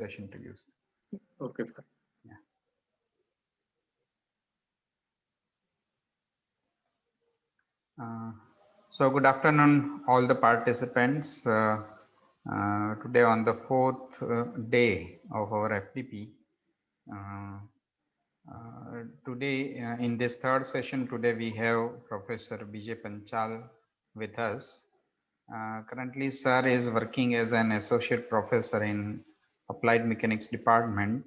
session to use. Okay, fine. Yeah. So good afternoon, all the participants. Today on the fourth day of our FDP. Today in this third session, today we have Professor B.J. Panchal with us. Currently, sir is working as an associate professor in Applied Mechanics Department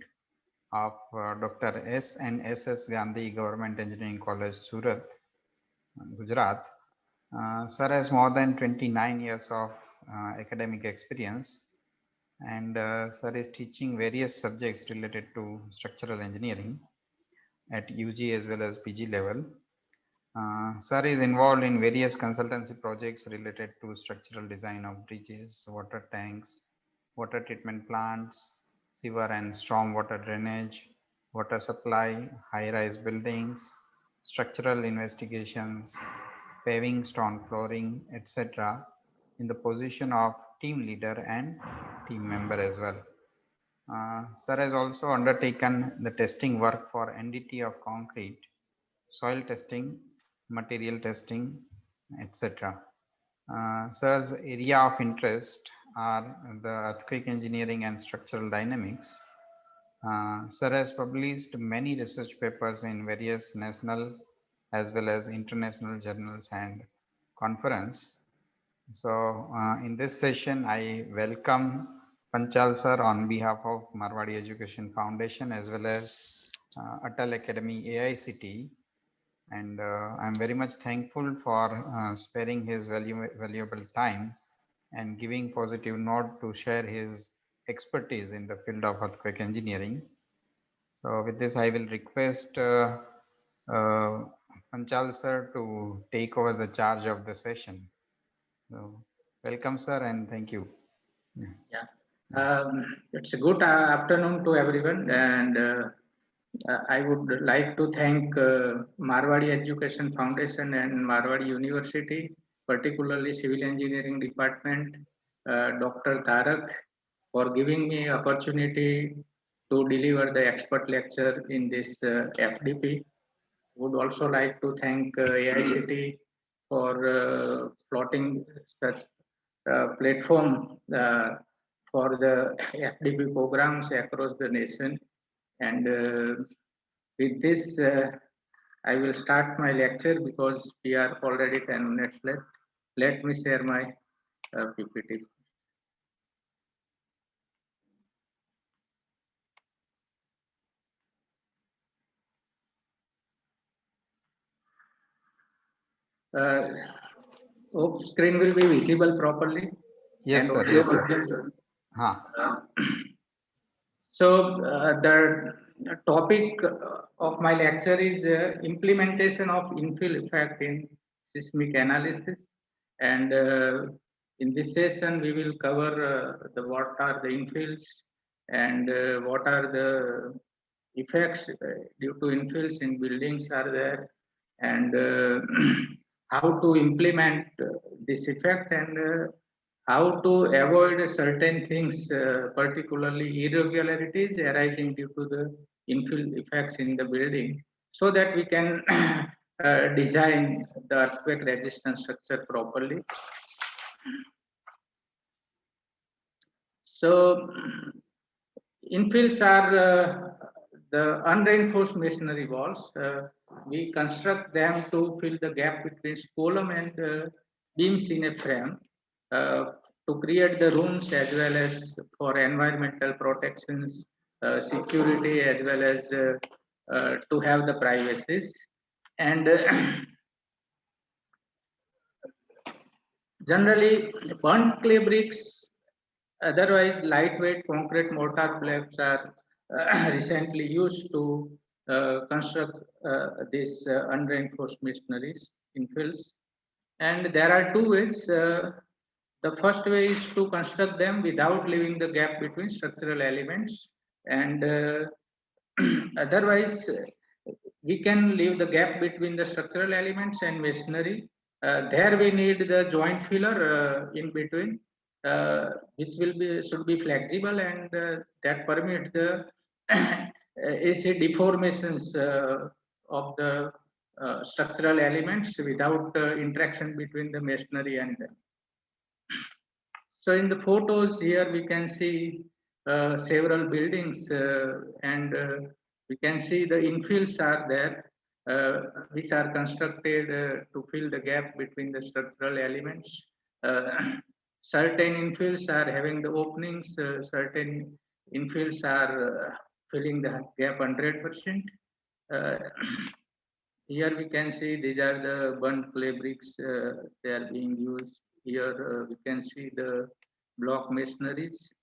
of Dr. S. and S.S. Gandhi Government Engineering College, Surat, Gujarat. Sir has more than 29 years of academic experience, and sir is teaching various subjects related to structural engineering at UG as well as PG level. Sir is involved in various consultancy projects related to structural design of bridges, water tanks, water treatment plants, sewer and storm water drainage, water supply, high-rise buildings, structural investigations, paving, stone flooring, etc. in the position of team leader and team member as well. Sir has also undertaken the testing work for NDT of concrete, soil testing, material testing, etc. Sir's area of interest are the earthquake engineering and structural dynamics. Sir has published many research papers in various national as well as international journals and conference. So in this session, I welcome Panchal sir on behalf of Marwadi Education Foundation as well as Atal Academy AICT. And I'm very much thankful for sparing his valuable time and giving positive note to share his expertise in the field of earthquake engineering. So with this, I will request uh, Panchal sir to take over the charge of the session. So welcome, sir, and thank you. Yeah. It's a good afternoon to everyone, and I would like to thank Marwadi Education Foundation and Marwadi University, particularly Civil Engineering Department, Dr. Tarak, for giving me opportunity to deliver the expert lecture in this FDP. Would also like to thank AICT for plotting such platform for the FDP programs across the nation. And with this, I will start my lecture because we are already 10 minutes left. Let me share my PPT. Hope screen will be visible properly. Yes, and sir. audio Yes, sir. visible. So the topic of my lecture is implementation of infill effect in seismic analysis, and in this session we will cover what are the infills and what are the effects due to infills in buildings are there, and how to implement this effect, and how to avoid certain things, particularly irregularities arising due to the infill effects in the building, so that we can design the earthquake resistant structure properly. So, infills are the unreinforced masonry walls. We construct them to fill the gap between column and beams in a frame, to create the rooms as well as for environmental protections, security, as well as to have the privacies. And generally, burnt clay bricks, otherwise lightweight concrete mortar blocks, are recently used to construct these unreinforced masonries infills. And there are two ways. The first way is to construct them without leaving the gap between structural elements, and otherwise we can leave the gap between the structural elements and masonry. There we need the joint filler in between. which should be flexible, and that permit the AC deformations of the structural elements without interaction between the masonry and them. So in the photos here we can see several buildings and we can see the infills are there which are constructed to fill the gap between the structural elements. Certain infills are having the openings, certain infills are filling the gap 100%. Here we can see these are the burnt clay bricks, they are being used. Here we can see the block masonries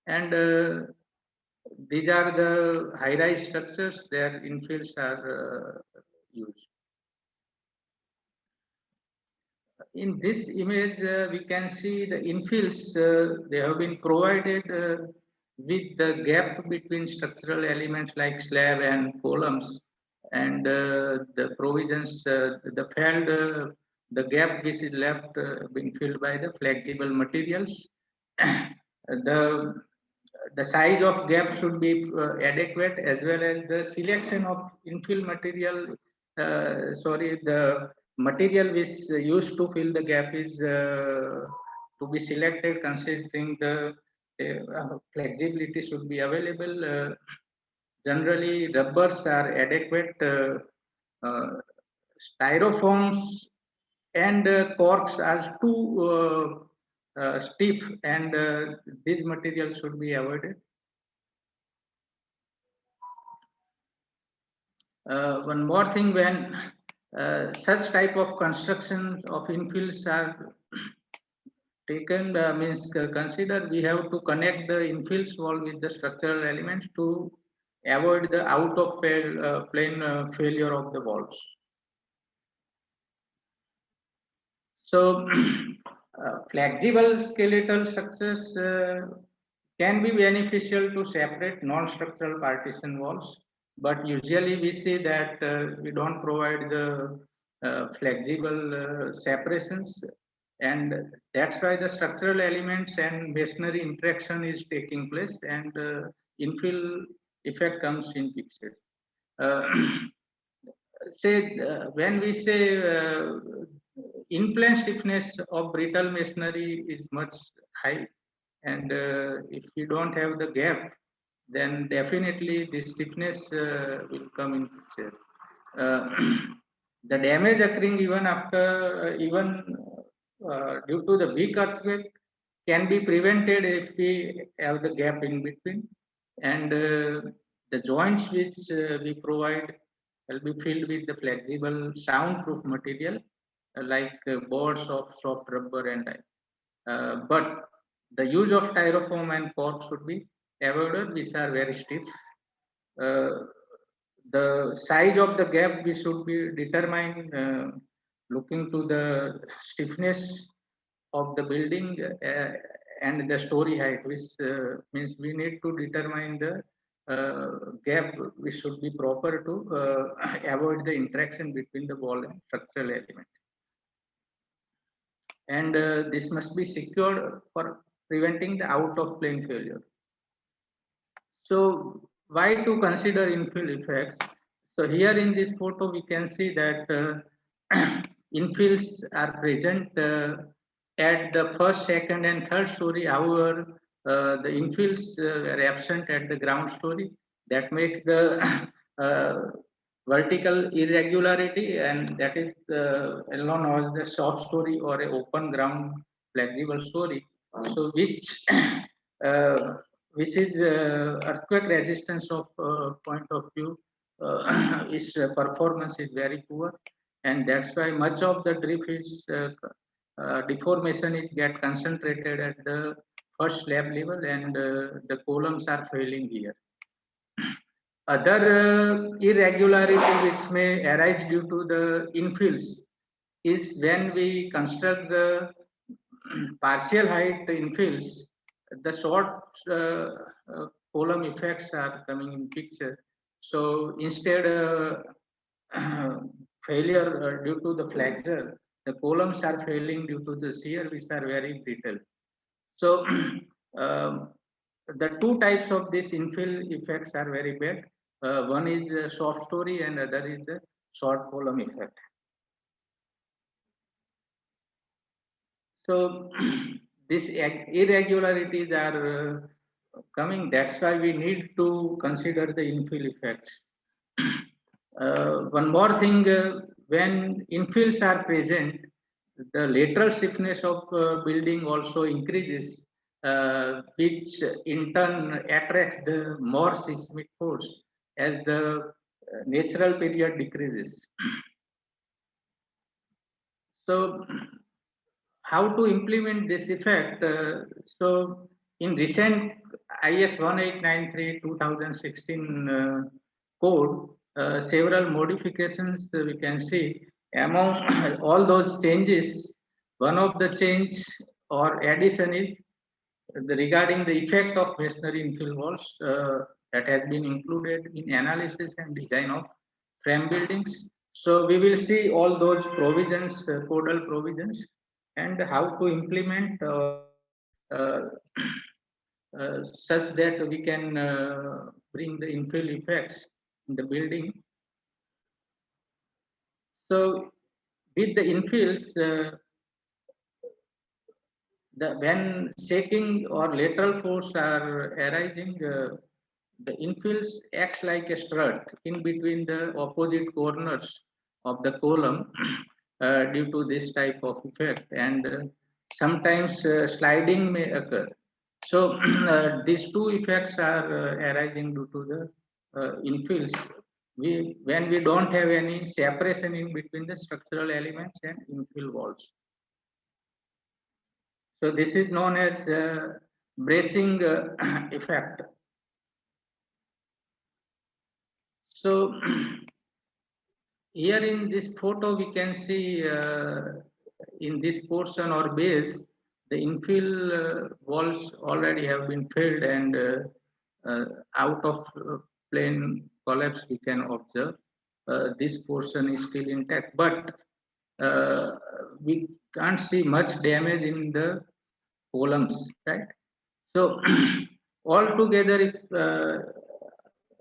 and these are the high-rise structures, their infills are used. In this image, we can see the infills, they have been provided with the gap between structural elements like slab and columns and the provisions, the gap which is left being filled by the flexible materials. the the size of gap should be adequate as well as the selection of infill material. The material which used to fill the gap is to be selected considering the flexibility should be available. Generally, rubbers are adequate. Styrofoams and corks are too stiff, and these materials should be avoided. One more thing, when such type of construction of infills are taken, means consider we have to connect the infills wall with the structural elements to avoid the out of plane failure of the walls. So flexible skeletal structures can be beneficial to separate non-structural partition walls, but usually we see that we don't provide the flexible separations, and that's why the structural elements and masonry interaction is taking place, and infill effect comes in picture. When we say in-plane stiffness of brittle masonry is much high, and if you don't have the gap, then definitely the stiffness will come in picture. The damage occurring even after due to the weak earthquake can be prevented if we have the gap in between, and the joints which we provide will be filled with the flexible soundproof material like boards of soft rubber and but the use of styrofoam and cork should be avoided, which are very stiff. The size of the gap we should be determined looking to the stiffness of the building and the story height, which means we need to determine the gap which should be proper to avoid the interaction between the wall and structural element. And this must be secured for preventing the out of plane failure. So why to consider infill effects? So here in this photo we can see that infills are present at the first, second and third story. However, the infills are absent at the ground story. That makes the vertical irregularity, and that is known as the soft story or a open ground flexible story. So which is earthquake resistance of point of view its performance is very poor, and that's why much of the drift is deformation is get concentrated at the first slab level, and the columns are failing here. Other irregularity which may arise due to the infills is when we construct the partial height infills, the short column effects are coming in picture. So instead failure due to the flexure, the columns are failing due to the shear, which are very brittle. So the two types of this infill effects are very bad. One is soft story and other is the short column effect. So these irregularities are coming. That's why we need to consider the infill effects. One more thing, when infills are present, the lateral stiffness of building also increases, which in turn attracts the more seismic force as the natural period decreases. So how to implement this effect? So in recent IS 1893 2016 code, several modifications we can see. Among all those changes, one of the change or addition is regarding the effect of masonry infill walls that has been included in analysis and design of frame buildings. So we will see all those provisions, codal provisions, and how to implement uh, such that we can bring the infill effects in the building. So with the infills, when shaking or lateral force are arising, the infills acts like a strut in between the opposite corners of the column due to this type of effect, and sometimes sliding may occur. So these two effects are arising due to the infills. When we don't have any separation in between the structural elements and infill walls. So this is known as bracing effect. So here in this photo, we can see in this portion or base, the infill walls already have been filled and out of plane collapse we can observe. This portion is still intact, but we can't see much damage in the columns, right? So altogether, if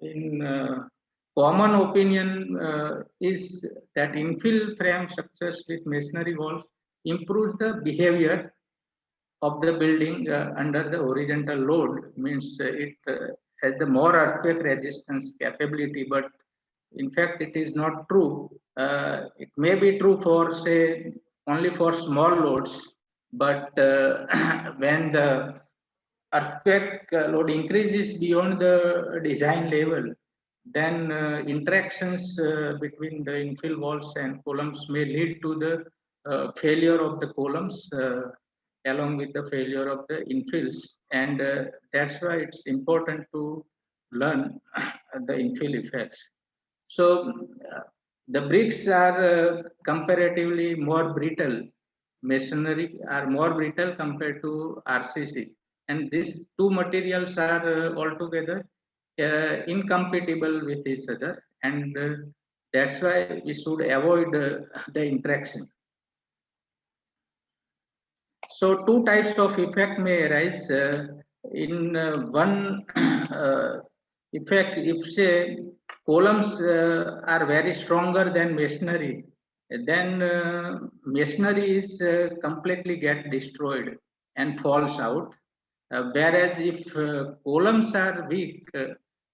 in common opinion is that infill frame structures with masonry walls improves the behavior of the building under the horizontal load. Means it has the more earthquake resistance capability, but in fact it is not true. It may be true for say only for small loads, but when the earthquake load increases beyond the design level, then interactions between the infill walls and columns may lead to the failure of the columns along with the failure of the infills. And that's why it's important to learn the infill effects. So the bricks are comparatively more brittle. Masonry are more brittle compared to RCC, and these two materials are altogether incompatible with each other, and that's why we should avoid the interaction. So two types of effect may arise. In one effect, if say columns are very stronger than masonry, then masonry is completely get destroyed and falls out. Whereas if columns are weak,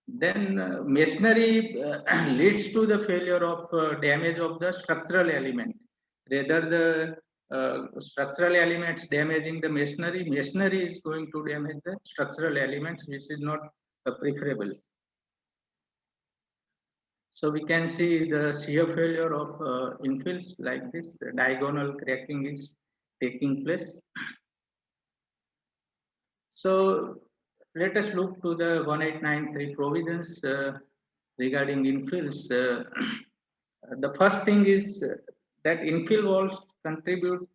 then masonry leads to the failure of damage of the structural element. Rather the structural elements damaging the masonry, masonry is going to damage the structural elements, which is not preferable. So we can see the shear failure of infills like this, the diagonal cracking is taking place. So let us look to the 1893 provisions regarding infills. The first thing is that infill walls contribute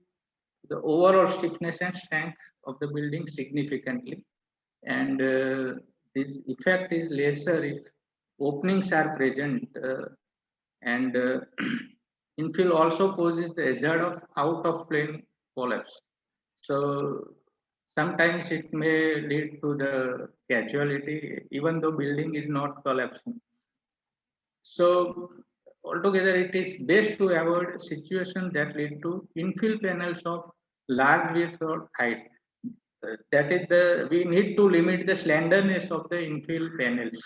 the overall stiffness and strength of the building significantly, and this effect is lesser if openings are present, and infill also poses the hazard of out of plane collapse. So sometimes it may lead to the casualty, even though building is not collapsing. So altogether, it is best to avoid situations that lead to infill panels of large width or height. That is we need to limit the slenderness of the infill panels.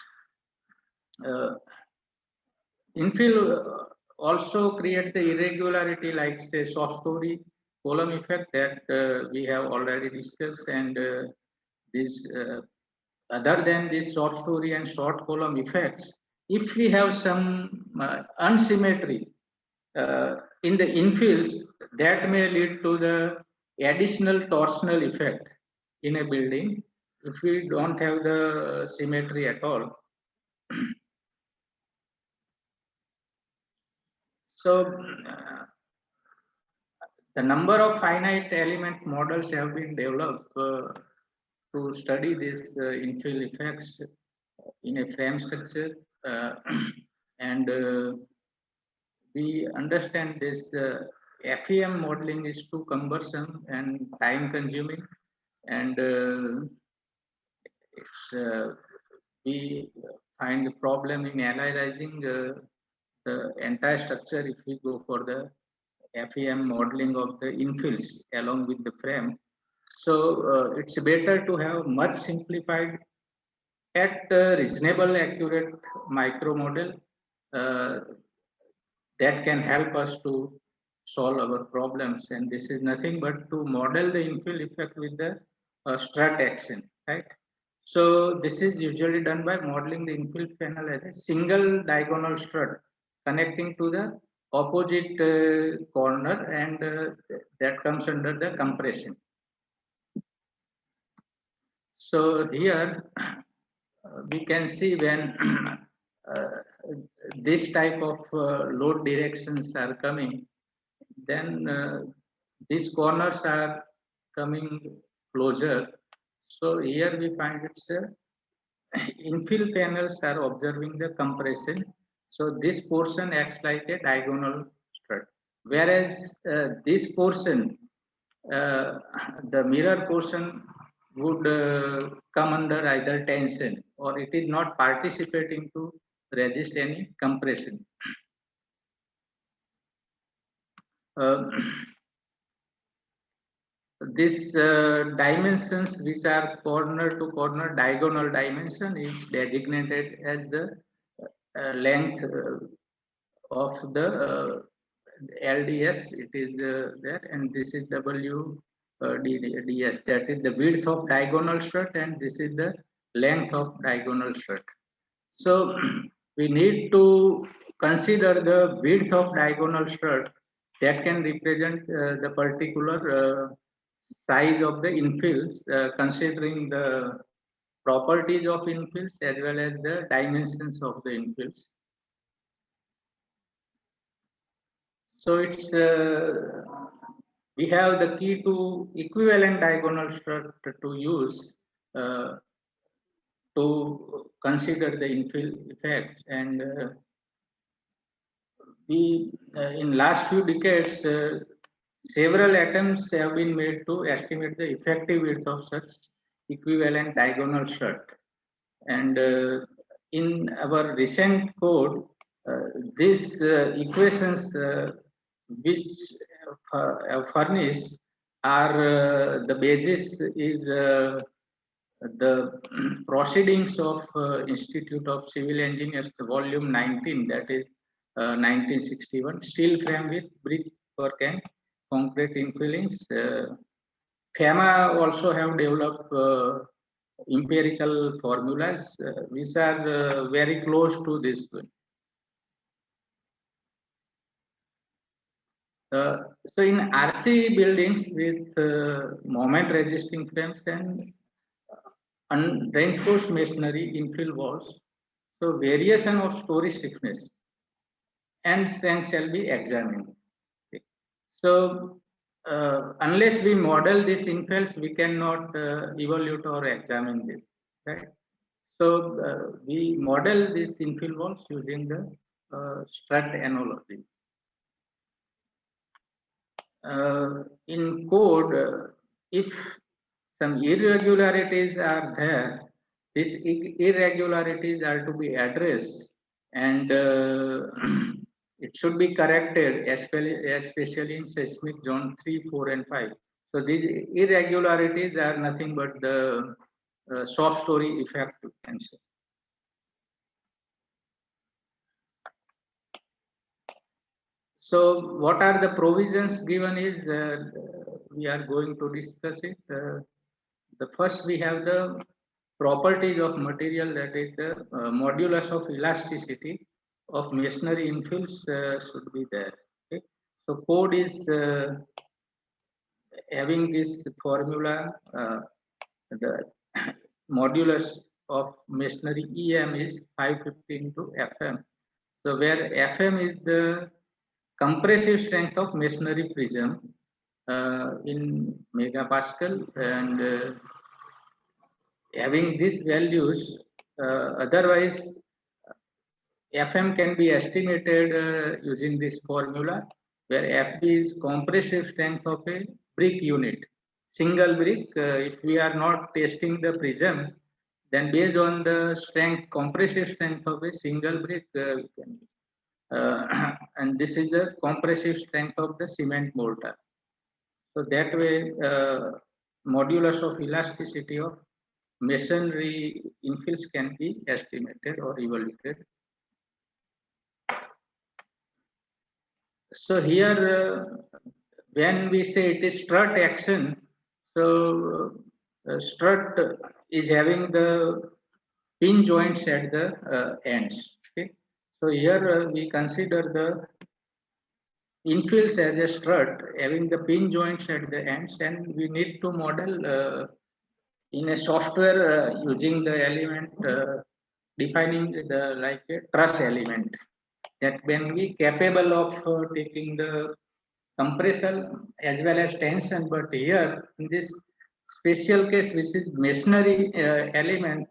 Uh, Infill also creates the irregularity like say soft story column effect that we have already discussed, and this other than this short story and short column effects, if we have some unsymmetry in the infills, that may lead to the additional torsional effect in a building if we don't have the symmetry at all. So the number of finite element models have been developed to study these infill effects in a frame structure, and we understand this FEM modeling is too cumbersome and time consuming, and we find the problem in analyzing the entire structure if we go for the FEM modeling of the infills along with the frame. So it's better to have much simplified at reasonable accurate micro model uh, that can help us to solve our problems. And this is nothing but to model the infill effect with the strut action, right? So this is usually done by modeling the infill panel as a single diagonal strut connecting to the opposite corner, and that comes under the compression. So here we can see when uh, this type of load directions are coming, then these corners are coming closer. So here we find it's infill panels are observing the compression. So this portion acts like a diagonal strut, whereas this portion, uh, the mirror portion would come under either tension or it is not participating to resist any compression. Uh, this dimensions which are corner to corner diagonal dimension is designated as the length of the LDS. It is there, and this is WDS. That is the width of diagonal strut, and this is the length of diagonal strut. So we need to consider the width of diagonal strut that can represent the particular size of the infills, considering the properties of infills as well as the dimensions of the infills. So it's we have the key to equivalent diagonal strut to use uh, to consider the infill effect, and we in last few decades several attempts have been made to estimate the effective width of such equivalent diagonal strut, and in our recent code these equations which furnish are the basis is the proceedings of Institute of Civil Engineers, the volume 19, that is 1961, steel frame with brickwork and concrete infillings. FEMA also have developed empirical formulas which are very close to this one. So in RC buildings with moment resisting frames and reinforced masonry infill walls, so variation of story stiffness and strength shall be examined. Okay. So unless we model these infills, we cannot evaluate or examine this, right? So we model these infill walls using the strut analogy. In code, if some irregularities are there. These irregularities are to be addressed, and it should be corrected, especially in seismic zone 3, 4, and 5. So these irregularities are nothing but the soft story effect, you can say. So what are the provisions given is we are going to discuss it. The first we have the properties of material, that is the modulus of elasticity of masonry infills should be there. Okay. So code is having this formula, the modulus of masonry EM is 550 into FM. So where FM is the compressive strength of masonry prism in megapascal, and having these values, otherwise FM can be estimated using this formula, where FB is compressive strength of a brick unit. Single brick, if we are not testing the prism, then based on the strength, compressive strength of a single brick, we can and this is the compressive strength of the cement mortar. So that way, modulus of elasticity of masonry infills can be estimated or evaluated. So here, when we say it is strut action, so strut is having the pin joints at the ends. Okay, so here we consider the infills as a strut having the pin joints at the ends, and we need to model in a software using the element defining the like a truss element that can be capable of taking the compression as well as tension. But here in this special case, which is masonry element,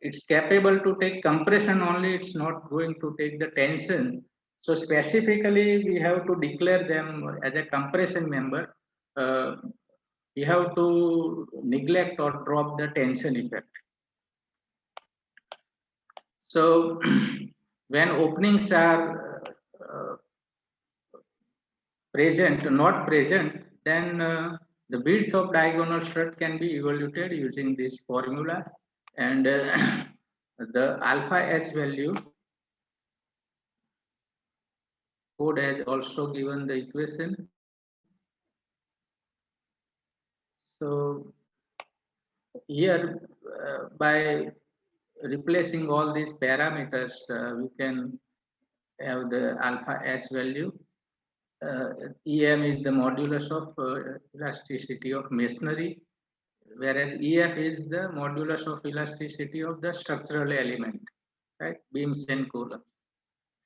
it's capable to take compression only, it's not going to take the tension. So specifically we have to declare them as a compression member. We have to neglect or drop the tension effect. So when openings are not present, then the width of diagonal strut can be evaluated using this formula, and the alpha H value, code has also given the equation. So here by replacing all these parameters, we can have the alpha H value. EM is the modulus of elasticity of masonry, whereas EF is the modulus of elasticity of the structural element, right? Beams and columns.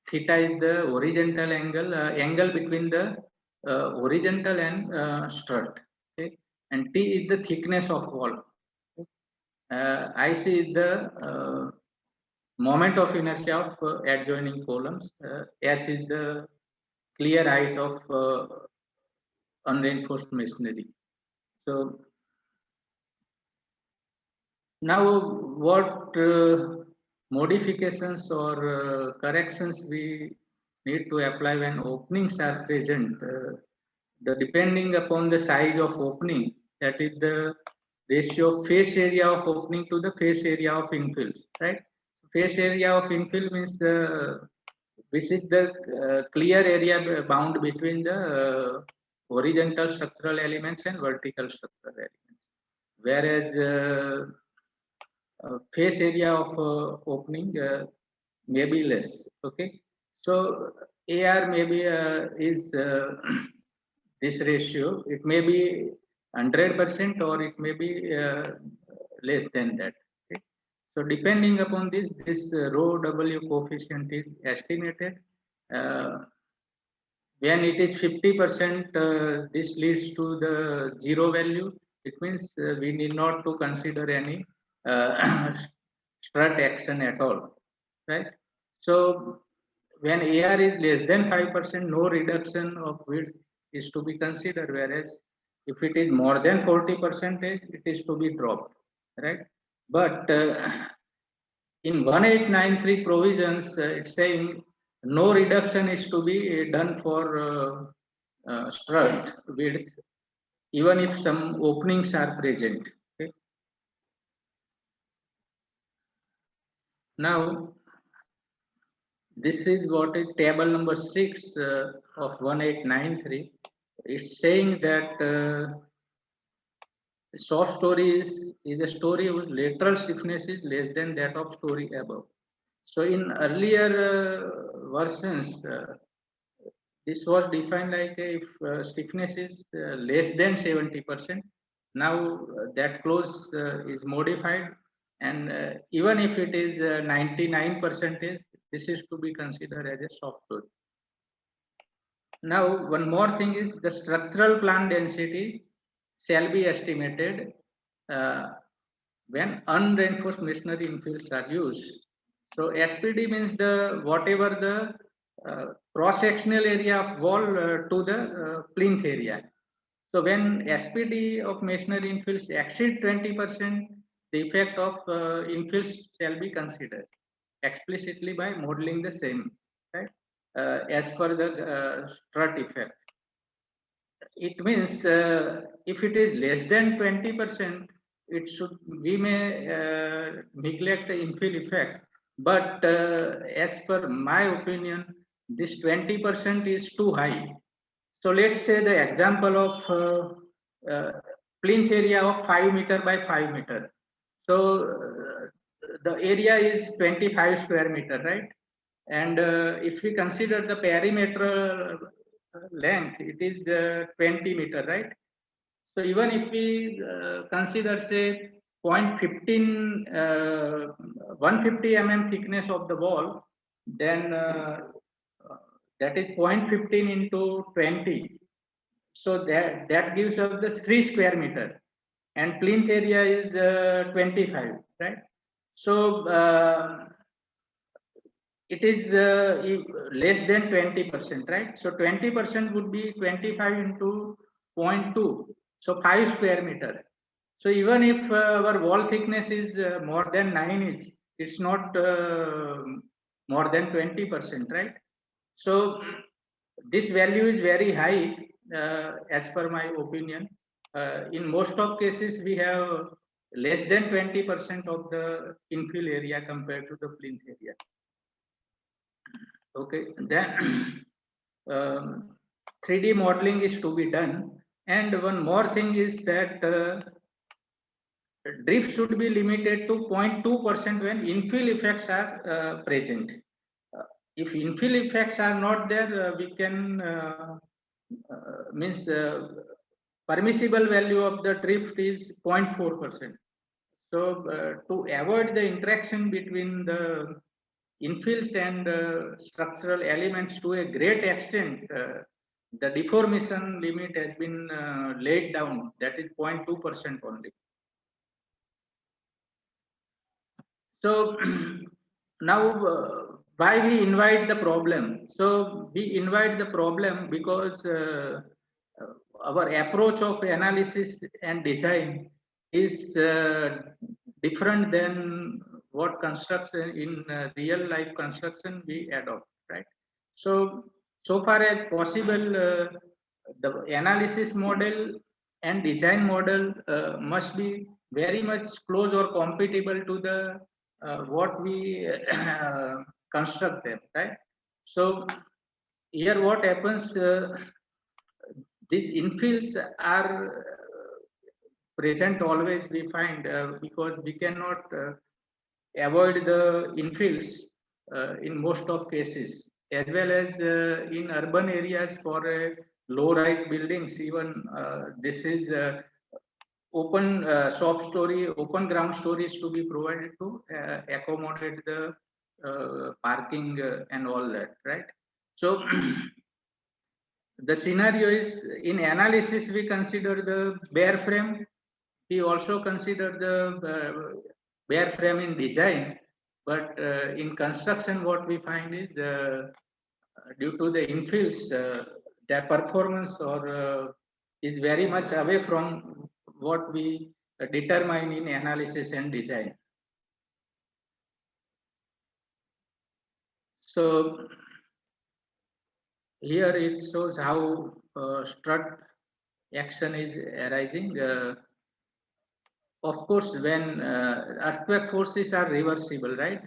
Theta is the horizontal angle between the horizontal and strut. Okay, and T is the thickness of wall. IC is the moment of inertia of adjoining columns. H is the clear height of unreinforced masonry. So now what modifications or corrections we need to apply when openings are present? The depending upon the size of opening, that is the ratio of face area of opening to the face area of infill, right? Face area of infill means which is the clear area bound between the horizontal structural elements and vertical structural elements, whereas face area of opening may be less. Okay, so AR maybe is this ratio. It may be 100% or it may be less than that. Okay? So depending upon this rho W coefficient is estimated. When it is 50%, this leads to the zero value. It means we need not to consider any strut action at all, right? So when AR is less than 5%, no reduction of width is to be considered, whereas If it is more than 40%, it is to be dropped, right? But in 1893 provisions, it's saying no reduction is to be done for strut width, even if some openings are present. Okay? Now, this is what is table number 6 of 1893. It's saying that soft story is a story whose lateral stiffness is less than that of story above. So in earlier versions, this was defined like if stiffness is less than 70%. Now that clause is modified, and even if it is 99%, this is to be considered as a soft story. Now, one more thing is the structural plant density shall be estimated uh, when unreinforced masonry infills are used. So SPD means the whatever the cross-sectional area of wall to the plinth area. So when SPD of masonry infills exceed 20%, the effect of infills shall be considered explicitly by modeling the same, right? As per the strut effect. It means if it is less than 20%, it should we may neglect the infill effect. But as per my opinion, this 20% is too high. So let's say the example of plinth area of 5 meter by 5 meter. So the area is 25 square meter, right? And if we consider the perimeter length, it is 20 meter, right? So even if we consider say 0.15, 150 mm thickness of the wall, then that is 0.15 into 20. So that gives us the 3 square meter, and plinth area is 25, right? So it is less than 20%, right? So 20% would be 25 into 0.2, so 5 square meter. So even if our wall thickness is more than 9 inch, it's not more than 20%, right? So this value is very high as per my opinion. In most of cases, we have less than 20% of the infill area compared to the plinth area. Okay, then 3D modeling is to be done. And one more thing is that drift should be limited to 0.2% when infill effects are present. If infill effects are not there, we can means permissible value of the drift is 0.4%. So to avoid the interaction between the infills and structural elements to a great extent, the deformation limit has been laid down, that is 0.2% only. So now why we invite the problem? So we invite the problem because our approach of analysis and design is different than what construction in real life construction we adopt, right? So far as possible, the analysis model and design model must be very much close or compatible to the what we construct them, right? So here what happens, these infills are present always, we find, because we cannot avoid the infills in most of cases, as well as in urban areas for low-rise buildings. Even this is open soft story, open ground stories to be provided to accommodate the parking and all that, right? So the scenario is in analysis we consider the bare frame. We also consider the bare frame in design, but in construction what we find is due to the infills, their performance or is very much away from what we determine in analysis and design. So here it shows how strut action is arising. Of course, when earthquake forces are reversible, right?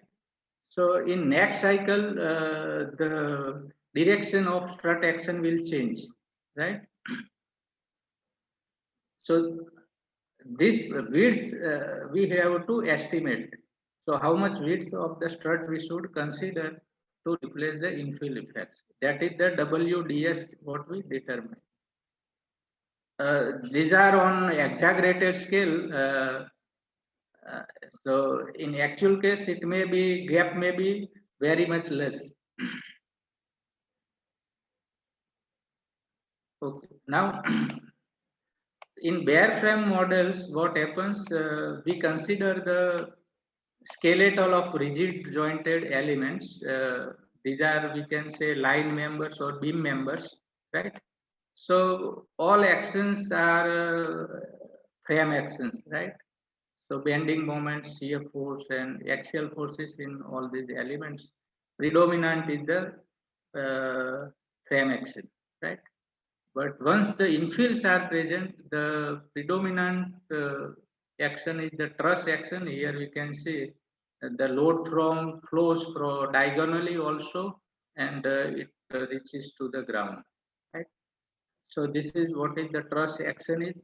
So in next cycle, the direction of strut action will change, right? So this width we have to estimate. So how much width of the strut we should consider to replace the infill effects. That is the WDS what we determine. These are on exaggerated scale. So in actual case, it may be gap may be very much less. Okay. Now, in bare frame models, what happens? We consider the skeletal of rigid jointed elements. These are, we can say, line members or beam members, right? So all actions are frame actions, right? So bending moments, shear force, and axial forces in all these elements. Predominant is the frame action, right? But once the infills are present, the predominant action is the truss action. Here we can see the load from flows from diagonally also, and it reaches to the ground. Right. So this is what is the truss action is.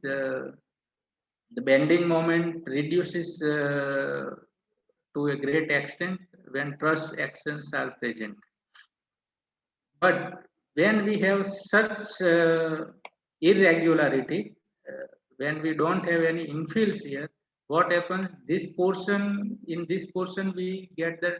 The bending moment reduces to a great extent when truss actions are present. But when we have such irregularity, when we don't have any infills here, what happens? This portion, in this portion, we get the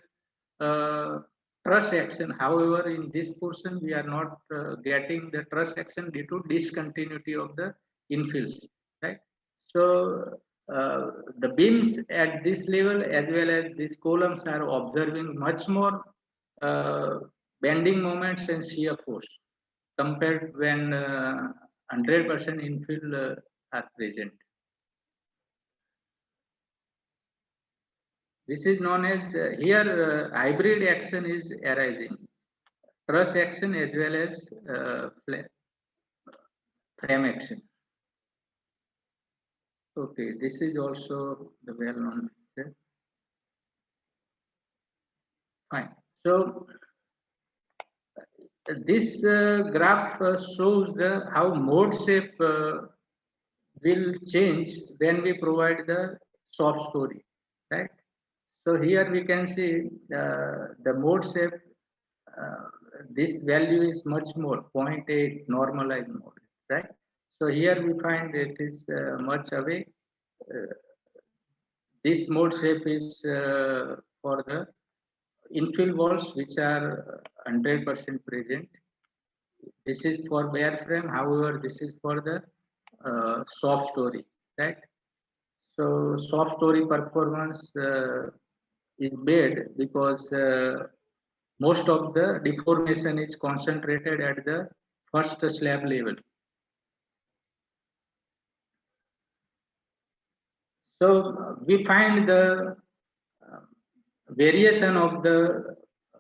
truss action. However, in this portion, we are not getting the truss action due to discontinuity of the infills, right? So the beams at this level as well as these columns are observing much more bending moments and shear force compared when 100% infill are present. This is known as here hybrid action is arising, truss action as well as frame action. Okay, this is also the well-known feature. Fine. So this graph shows the how mode shape will change when we provide the soft story, right? So here we can see the mode shape. This value is much more 0.8 normalized mode, right? So here we find it is much away. This mode shape is for the infill walls which are 100% present. This is for bare frame. However, this is for the soft story, right? So soft story performance is bad because most of the deformation is concentrated at the first slab level. So we find the variation of the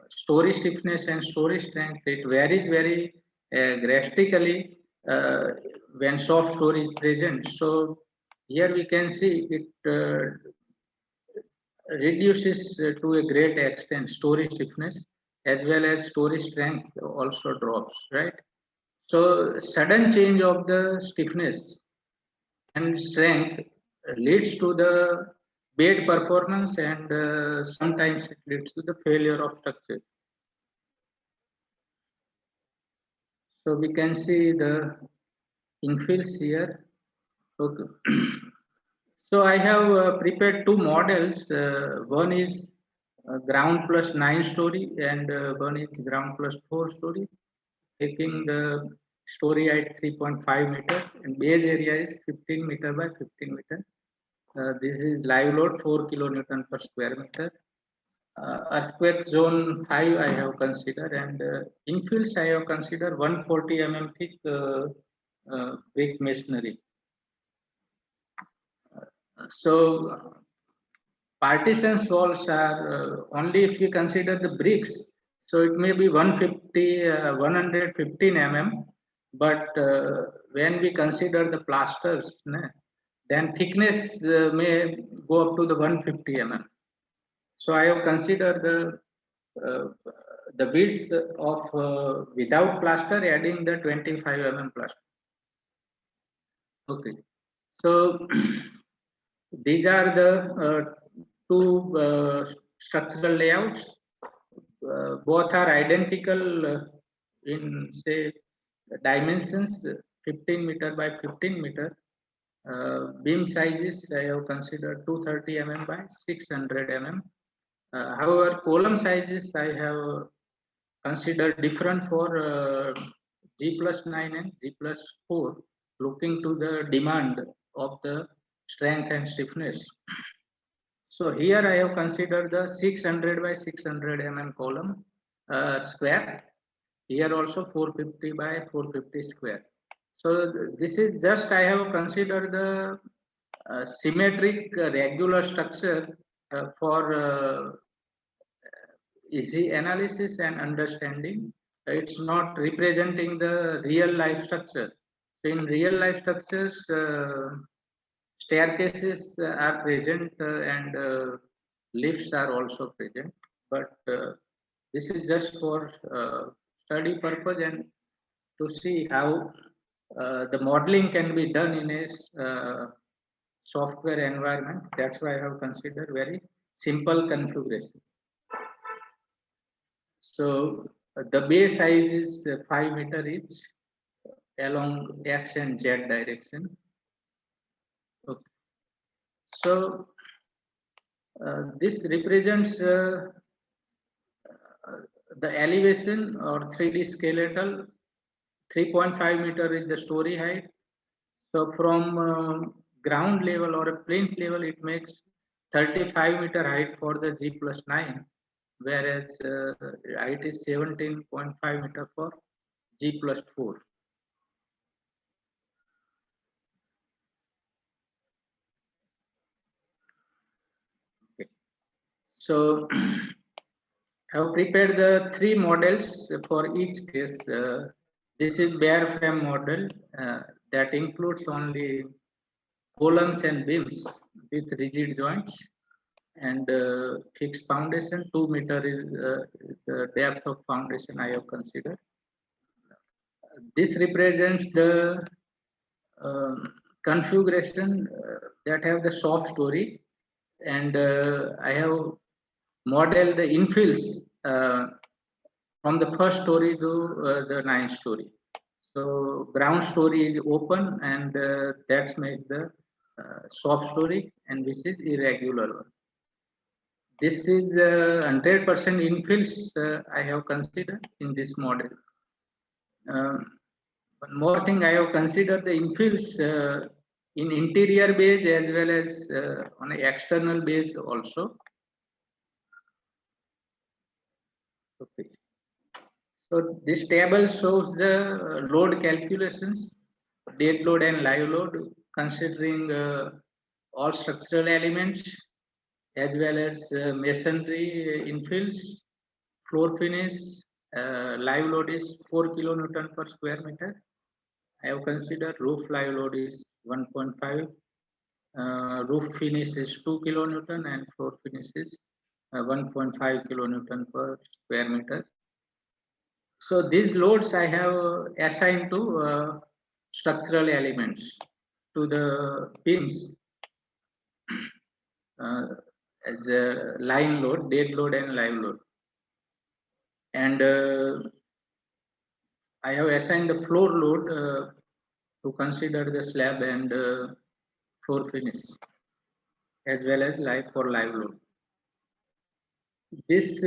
story stiffness and story strength. It varies very drastically when soft story is present. So here we can see it reduces to a great extent story stiffness as well as story strength also drops, right? So sudden change of the stiffness and strength leads to the bad performance and sometimes it leads to the failure of structure. So we can see the infills here. Okay. So I have prepared two models. One is ground plus 9 story and one is ground plus 4 story, taking the story at 3.5 meter and base area is 15 meter by 15 meter. This is live load 4 kilonewton per square meter. Earthquake zone 5 I have considered and infills I have considered 140 mm thick brick masonry. So partitions walls are only if you consider the bricks. So it may be 150, 115 mm, but when we consider the plasters, then thickness may go up to the 150 mm. So I have considered the width of without plaster, adding the 25 mm plaster. Okay, so these are the two structural layouts. Both are identical in say dimensions, 15 meter by 15 meter. Beam sizes I have considered 230 mm by 600 mm. However, column sizes I have considered different for G+9 and G+4, looking to the demand of the strength and stiffness. So here I have considered the 600 by 600 mm column square. Here also 450 by 450 square. So this is just I have considered the symmetric regular structure for easy analysis and understanding. It's not representing the real life structure. So in real life structures, staircases are present and lifts are also present. But this is just for study purpose and to see how the modeling can be done in a software environment. That's why I have considered very simple configuration. So the base size is 5 meter each along X and Z direction. Okay. So this represents the elevation or 3D skeletal. 3.5 meter is the story height. So from ground level or a plinth level, it makes 35 meter height for the G+9, whereas height is 17.5 meter for G+4. Okay. So I have prepared the three models for each case. This is bare frame model that includes only columns and beams with rigid joints and fixed foundation. 2 meter is the depth of foundation I have considered. This represents the configuration that have the soft story, and I have modeled the infills from the first story to the ninth story. So ground story is open, and that's make the soft story, and this is irregular one. This is 100% infills I have considered in this model. One more thing, I have considered the infills in interior base as well as on an external base also. Okay. So this table shows the load calculations, dead load and live load, considering all structural elements as well as masonry infills, floor finish. Live load is 4 kilonewton per square meter. I have considered roof live load is 1.5. Roof finish is 2 kilonewton and floor finish is 1.5 kilonewton per square meter. So these loads I have assigned to structural elements, to the beams as a line load, dead load and live load. And I have assigned the floor load to consider the slab and floor finish as well as live load. This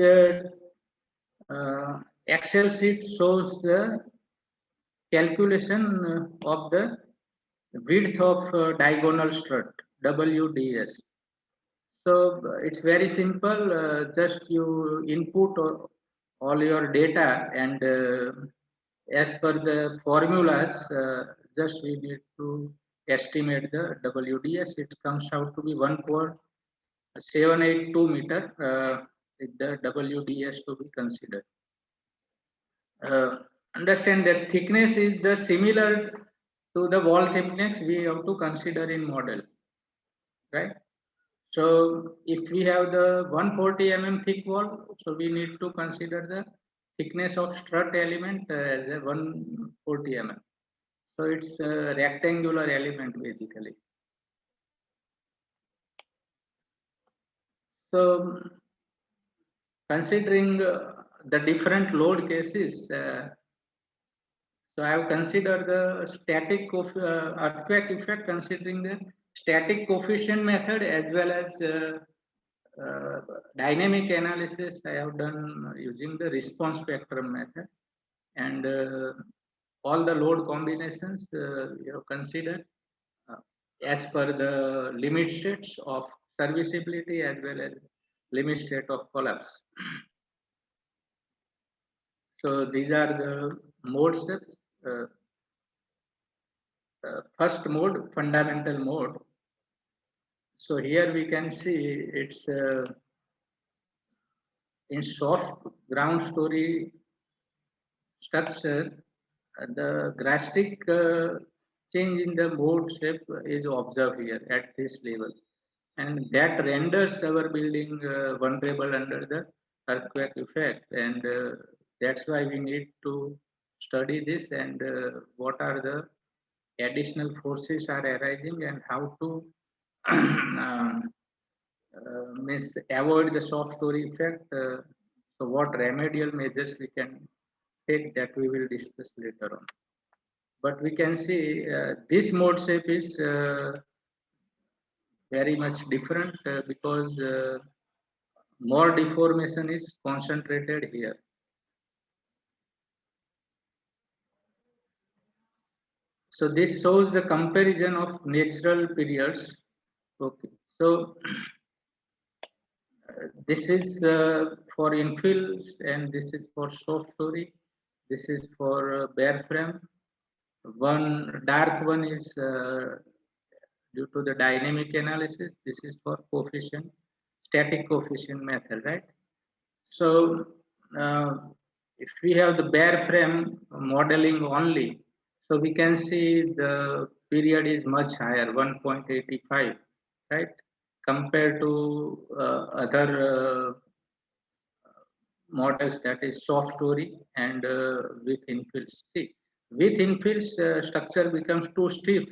Excel sheet shows the calculation of the width of diagonal strut, WDS. So it's very simple. Just you input all your data, and as per the formulas, just we need to estimate the WDS. It comes out to be 1.782 meter with the WDS to be considered. Understand that thickness is the similar to the wall thickness we have to consider in model, right? So if we have the 140 mm thick wall, so we need to consider the thickness of strut element as a 140 mm. So it's a rectangular element basically. So considering the different load cases, so I have considered the static earthquake effect considering the static coefficient method as well as dynamic analysis I have done using the response spectrum method, and all the load combinations we have considered uh, as per the limit states of serviceability as well as limit state of collapse. So these are the mode steps. First mode, fundamental mode. So here we can see it's in soft ground story structure, the drastic change in the mode shape is observed here at this level. And that renders our building vulnerable under the earthquake effect. And that's why we need to study this and what are the additional forces are arising and how to avoid the soft story effect. So what remedial measures we can take, that we will discuss later on. But we can see this mode shape is very much different because more deformation is concentrated here. So this shows the comparison of natural periods. Okay, so this is for infills and this is for soft story. This is for bare frame. One dark one is due to the dynamic analysis. This is for coefficient, static coefficient method, right? So if we have the bare frame modeling only, so we can see the period is much higher, 1.85, right? Compared to other models, that is soft story and with infills. See, with infills, structure becomes too stiff.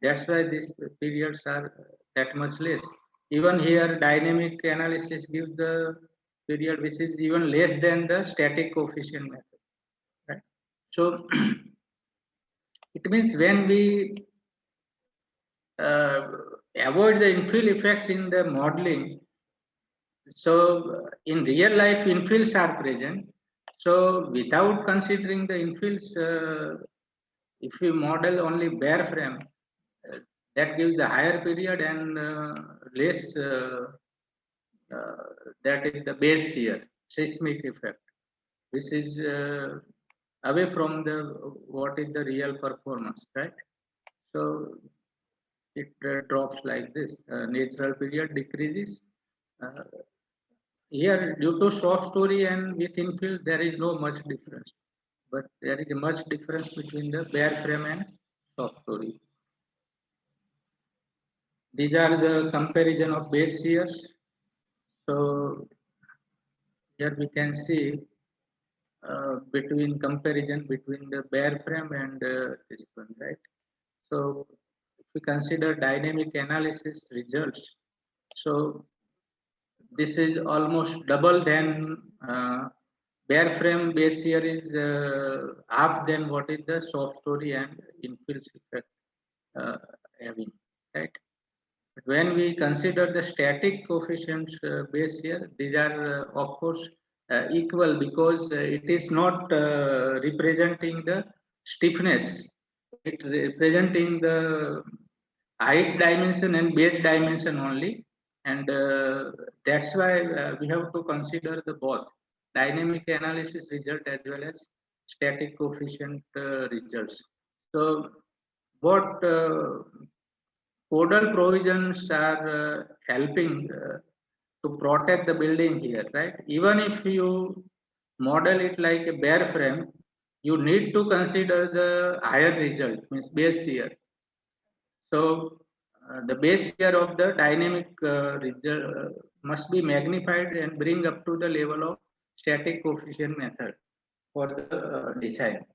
That's why these periods are that much less. Even here, dynamic analysis gives the period which is even less than the static coefficient method. Right? So it means when we uh, avoid the infill effects in the modeling, so in real life, infills are present. So without considering the infills, if we model only bare frame, uh, that gives the higher period and less that is the base shear, seismic effect. This is away from the what is the real performance, right? So it drops like this. Natural period decreases. Uh, Here, due to soft story and with infill, there is no much difference. But there is a much difference between the bare frame and soft story. These are the comparison of base shears. So here we can see between comparison between the bare frame and this one, right? So if we consider dynamic analysis results, so this is almost double than bare frame base here is half than what is the soft story and infills effect having, right? But when we consider the static coefficients base here, these are of course equal because it is not representing the stiffness. It representing the height dimension and base dimension only, and that's why we have to consider the both dynamic analysis result as well as static coefficient results. So what codal provisions are helping to protect the building here, right? Even if you model it like a bare frame, you need to consider the higher result, means base shear. So the base shear of the dynamic result must be magnified and bring up to the level of static coefficient method for the design.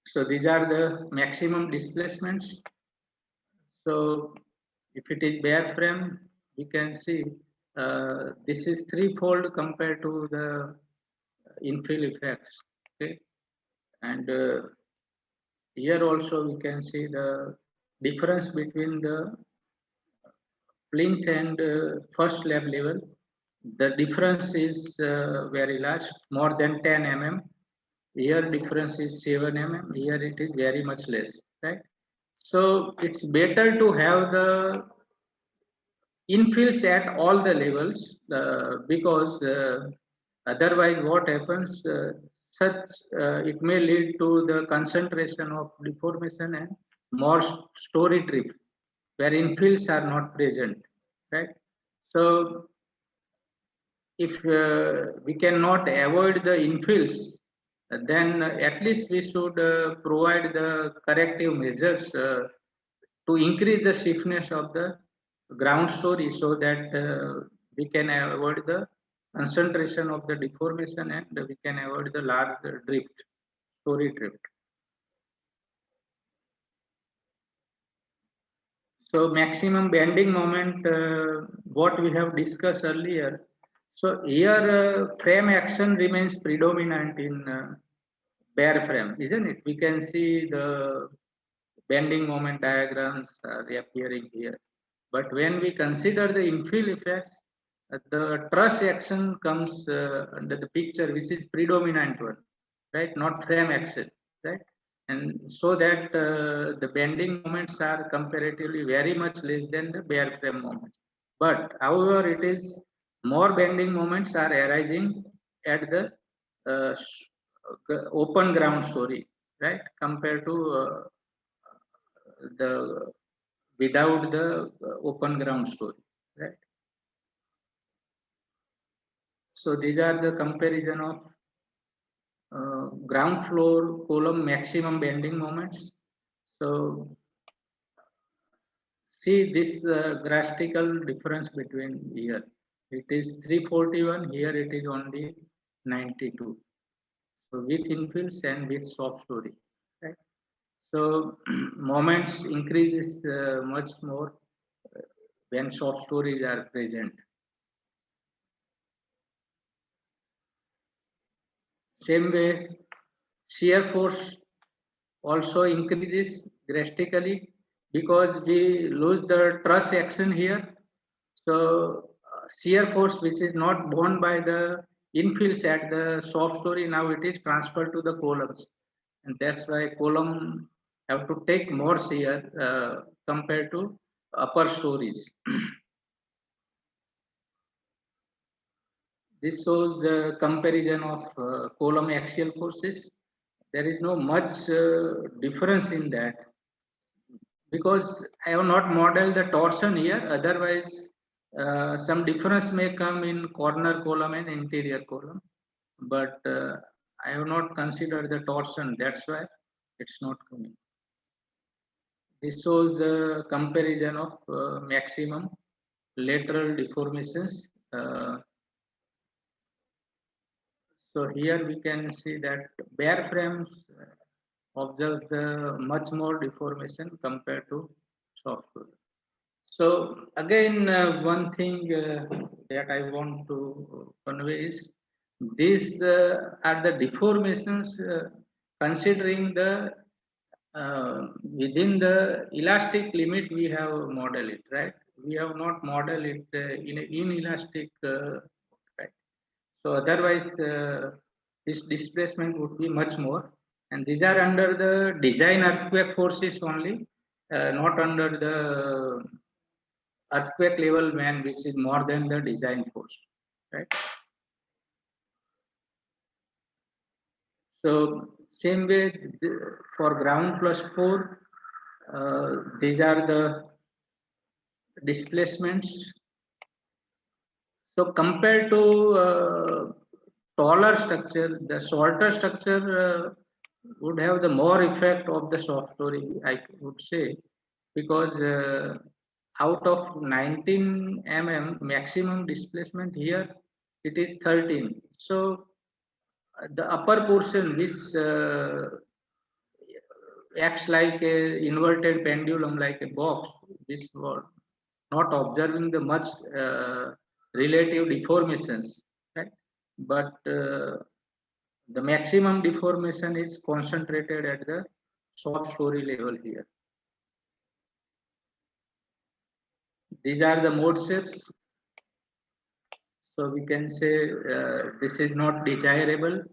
So these are the maximum displacements. So if it is bare frame, we can see this is threefold compared to the infill effects. Okay, and here also we can see the difference between the plinth and first slab level. The difference is very large, more than 10 mm. Here difference is 7 mm. Here it is very much less, right? So it's better to have the infills at all the levels because otherwise what happens such it may lead to the concentration of deformation and more story drift where infills are not present, right? So if we cannot avoid the infills, then at least we should provide the corrective measures to increase the stiffness of the ground story so that we can avoid the concentration of the deformation and we can avoid the large drift, story drift. So maximum bending moment, what we have discussed earlier. So here frame action remains predominant in bare frame, isn't it? We can see the bending moment diagrams are appearing here. But when we consider the infill effects, the truss action comes under the picture, which is predominant one, right? Not frame action, right? And so that the bending moments are comparatively very much less than the bare frame moments. But however, it is more bending moments are arising at the uh, open ground story, right? Compared to the without the open ground story, right? So these are the comparison of ground floor column maximum bending moments. So see this graphical difference between here. It is 341, here it is only 92. So with infills and with soft story, right? So moments increases much more when soft stories are present. Same way, shear force also increases drastically because we lose the truss action here. So shear force which is not borne by the infills at the soft story, now it is transferred to the columns, and that's why column have to take more shear compared to upper stories. This shows the comparison of column axial forces. There is no much difference in that because I have not modeled the torsion here. Otherwise, some difference may come in corner column and interior column. But I have not considered the torsion. That's why it's not coming. This shows the comparison of maximum lateral deformations. So here we can see that bare frames observe the much more deformation compared to soft wood. So again, one thing that I want to convey is these are the deformations considering the within the elastic limit we have modeled it, right? We have not modeled it in an inelastic, right? So otherwise, this displacement would be much more. And these are under the design earthquake forces only, not under the earthquake level man, which is more than the design force, right? So Same way for ground plus 4, these are the displacements. So compared to taller structure, the shorter structure would have the more effect of the soft story, I would say, because out of 19 mm maximum displacement here, it is 13. So the upper portion, which acts like a inverted pendulum, like a box, this was not observing the much relative deformations, right? But the maximum deformation is concentrated at the soft story level here. These are the mode shapes. So we can say this is not desirable.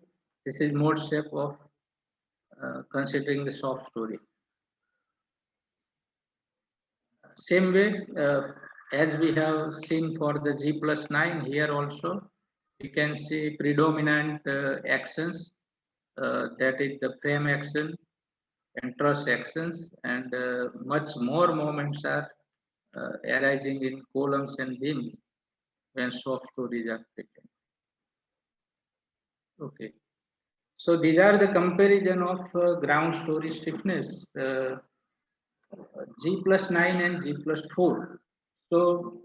This is mode shape of considering the soft story. Same way, as we have seen for the G+9, here also we can see predominant actions, that is the frame action and truss actions, and much more moments are arising in columns and beam when soft stories are taken. Okay, so these are the comparison of ground story stiffness, G+9 and G+4. So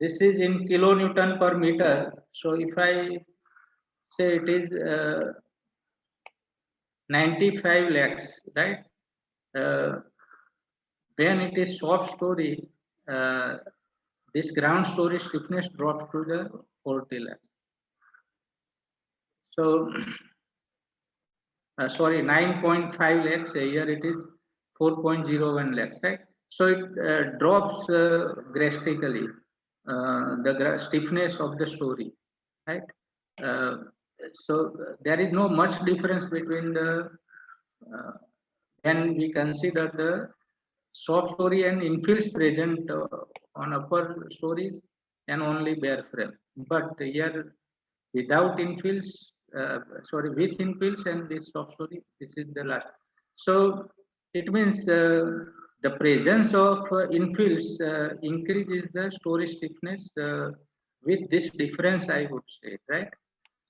this is in kilonewton per meter. So if I say it is 95 lakhs, right? When it is soft story, this ground story stiffness drops to the 40 lakhs. So, sorry, 9.5 lakhs, here it is 4.01 lakhs, right? So it drops drastically, the stiffness of the story, right? So there is no much difference between the when we consider the soft story and infills present on upper stories and only bare frame. But here without infills, sorry, with infills and this soft story, this is the last. So it means the presence of infills increases the story stiffness with this difference, I would say, right?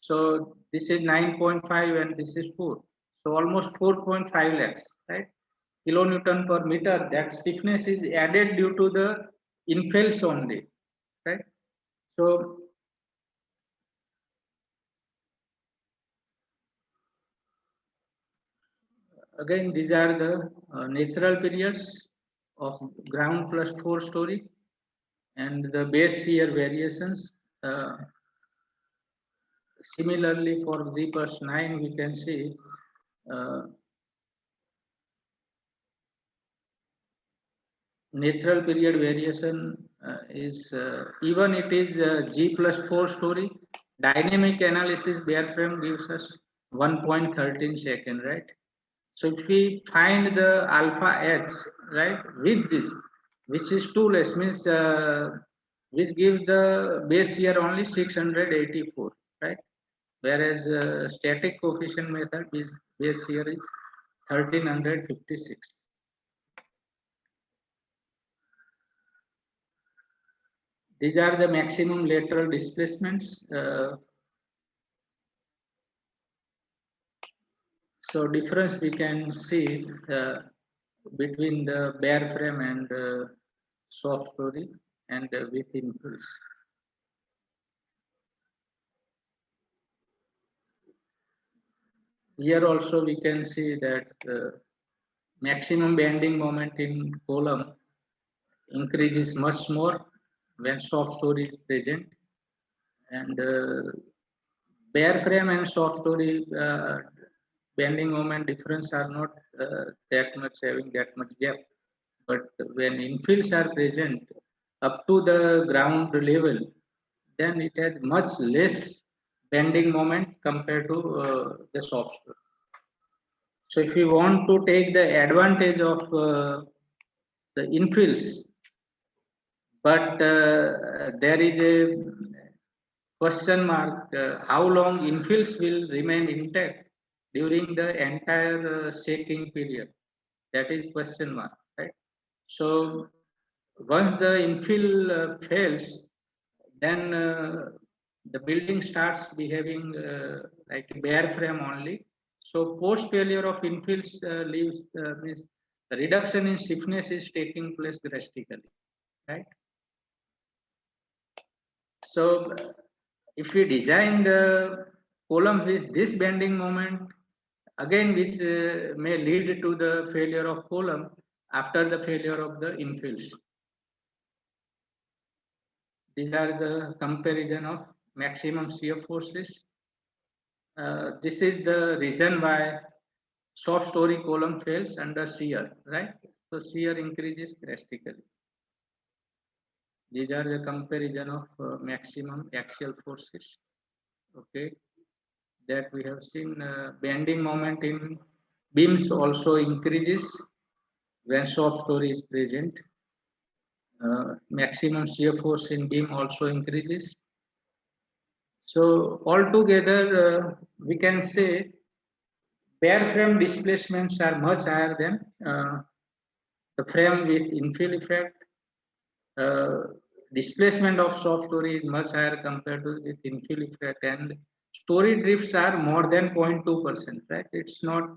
So this is 9.5 and this is 4. So almost 4.5 lakhs, right? Kilonewton per meter, that stiffness is added due to the infills only, right? So again, these are the natural periods of ground plus 4 story and the base shear variations. Similarly, for Z plus 9, we can see uh, natural period variation is even it is G plus 4 story. Dynamic analysis bare frame gives us 1.13 second, right? So if we find the alpha h, right, with this, which is 2 less, means which gives the base year only 684, right? Whereas static coefficient method is base year is 1356. These are the maximum lateral displacements. So difference we can see between the bare frame and soft story and with infills. Here also we can see that maximum bending moment in column increases much more when soft story is present, and bare frame and soft story bending moment difference are not that much having that much gap. But when infills are present up to the ground level, then it has much less bending moment compared to the soft story. So if we want to take the advantage of the infills, but there is a question mark, how long infills will remain intact during the entire shaking period? That is question mark, right? So once the infill fails, then the building starts behaving like a bare frame only. So post failure of infills leaves means the reduction in stiffness is taking place drastically, right? So if we design the column with this bending moment, again which may lead to the failure of column after the failure of the infills. These are the comparison of maximum shear forces. This is the reason why soft story column fails under shear, right? So shear increases drastically. These are the comparison of maximum axial forces. Okay, that we have seen bending moment in beams also increases when soft story is present. Maximum shear force in beam also increases. So altogether, we can say bare frame displacements are much higher than the frame with infill effect. Uh, Displacement of soft story is much higher compared to with infill effect, and story drifts are more than 0.2%, right? It's not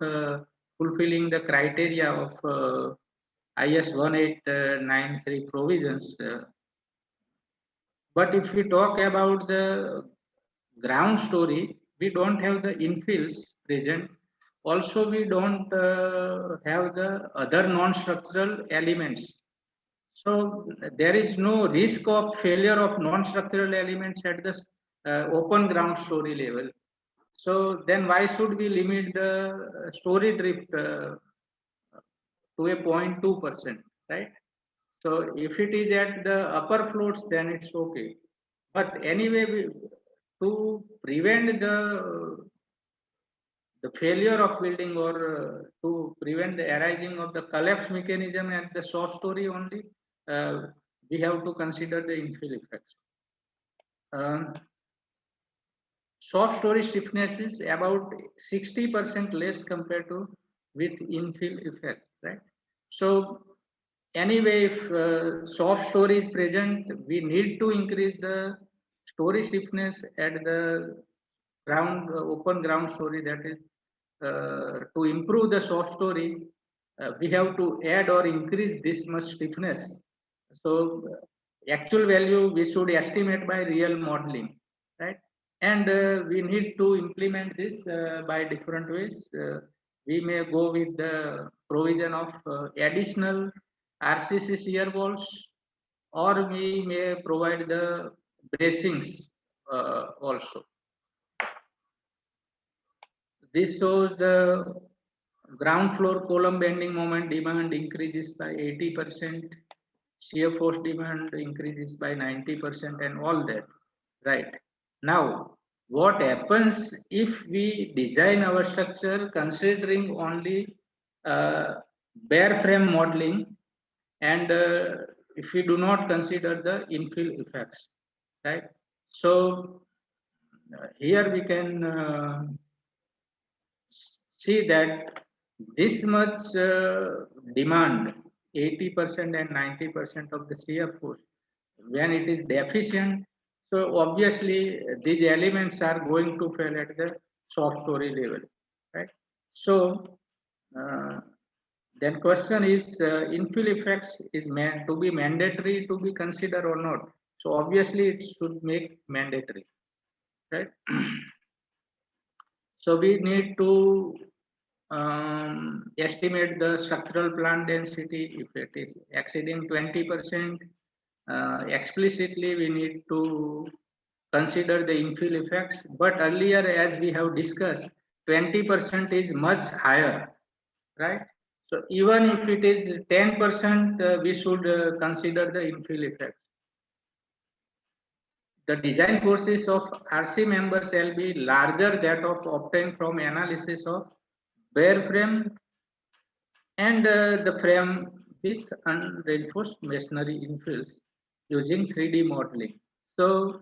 fulfilling the criteria of IS 1893 provisions. But if we talk about the ground story, we don't have the infills present. Also, we don't have the other non-structural elements. So there is no risk of failure of non-structural elements at the open ground story level. So then why should we limit the story drift to a 0.2%, right? So if it is at the upper floors, then it's okay. But anyway, to prevent the failure of building or to prevent the arising of the collapse mechanism at the soft story only, we have to consider the infill effects. Um, Soft story stiffness is about 60% less compared to with infill effect, right? So anyway, if soft story is present, we need to increase the story stiffness at the ground, open ground story, that is to improve the soft story, we have to add or increase this much stiffness. So actual value we should estimate by real modeling, right? And we need to implement this by different ways. We may go with the provision of additional RCC shear walls, or we may provide the bracings also. This shows the ground floor column bending moment demand increases by 80%, shear force demand increases by 90%, and all that, right? Now, what happens if we design our structure considering only bare frame modeling, and if we do not consider the infill effects, right? So here we can see that this much demand, 80% and 90% of the shear force, when it is deficient, so obviously these elements are going to fail at the soft story level, right? So uh, then question is infill effects is meant to be mandatory to be considered or not? So obviously it should make mandatory, right? So we need to estimate the structural plant density. If it is exceeding 20%, explicitly we need to consider the infill effects. But earlier, as we have discussed, 20% is much higher, right? So even if it is 10%, we should consider the infill effects. The design forces of RC members shall be larger that of obtained from analysis of bare frame and the frame with unreinforced masonry infills using 3D modeling. So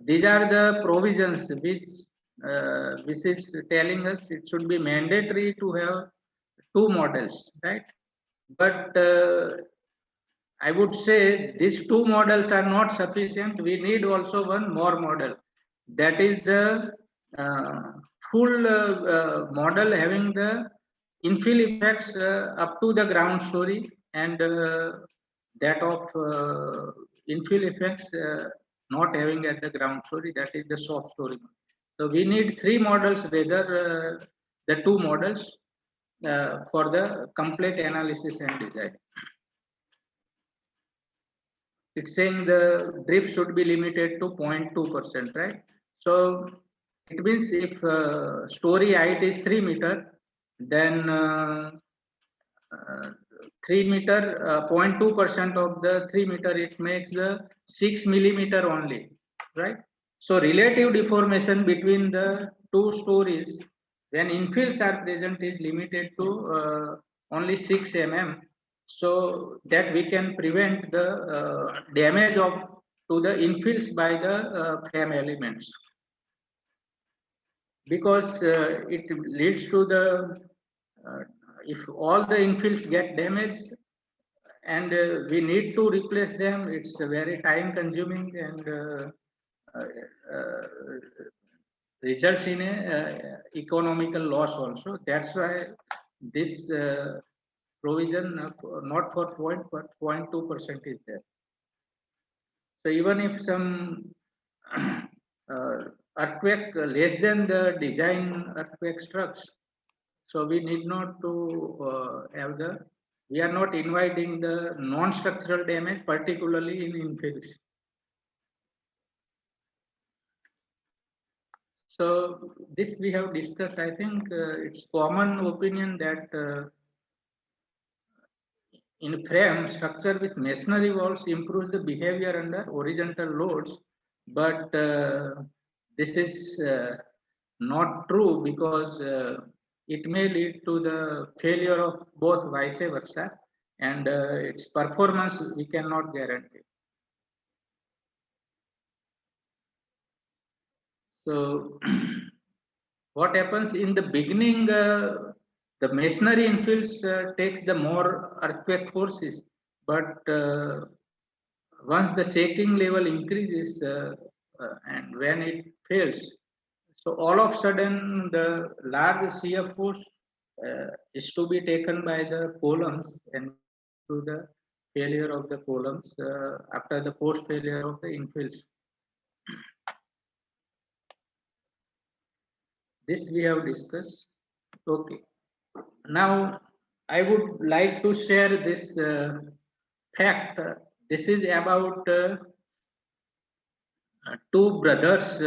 these are the provisions which this is telling us it should be mandatory to have two models, right? But I would say these two models are not sufficient. We need also one more model. That is the uh, full model having the infill effects up to the ground story, and that of infill effects not having at the ground story, that is the soft story. So we need three models rather the two models for the complete analysis and design. It's saying the drift should be limited to 0.2%, right? So it means if story height is 3 meter, then 3 meter, 0.2% of the 3 meter, it makes the 6 millimeter only, right? So relative deformation between the two stories when infills are present is limited to only 6 mm, so that we can prevent the damage of to the infills by the frame elements, because it leads to the uh, if all the infills get damaged and we need to replace them, it's very time consuming and uh, uh, results in a economical loss also. That's why this provision not for point but 0.2% is there. So even if some earthquake less than the design earthquake strokes, so we need not to have the, we are not inviting the non-structural damage, particularly in infills. So this we have discussed. I think it's common opinion that in frame structure with masonry walls improves the behavior under horizontal loads, but this is not true, because it may lead to the failure of both vice versa, and its performance we cannot guarantee. So what happens in the beginning, the masonry infills takes the more earthquake forces, but once the shaking level increases and when it fails, so all of a sudden the large shear force is to be taken by the columns and to the failure of the columns after the post failure of the infills. This we have discussed. Okay. Now I would like to share this fact. This is about two brothers,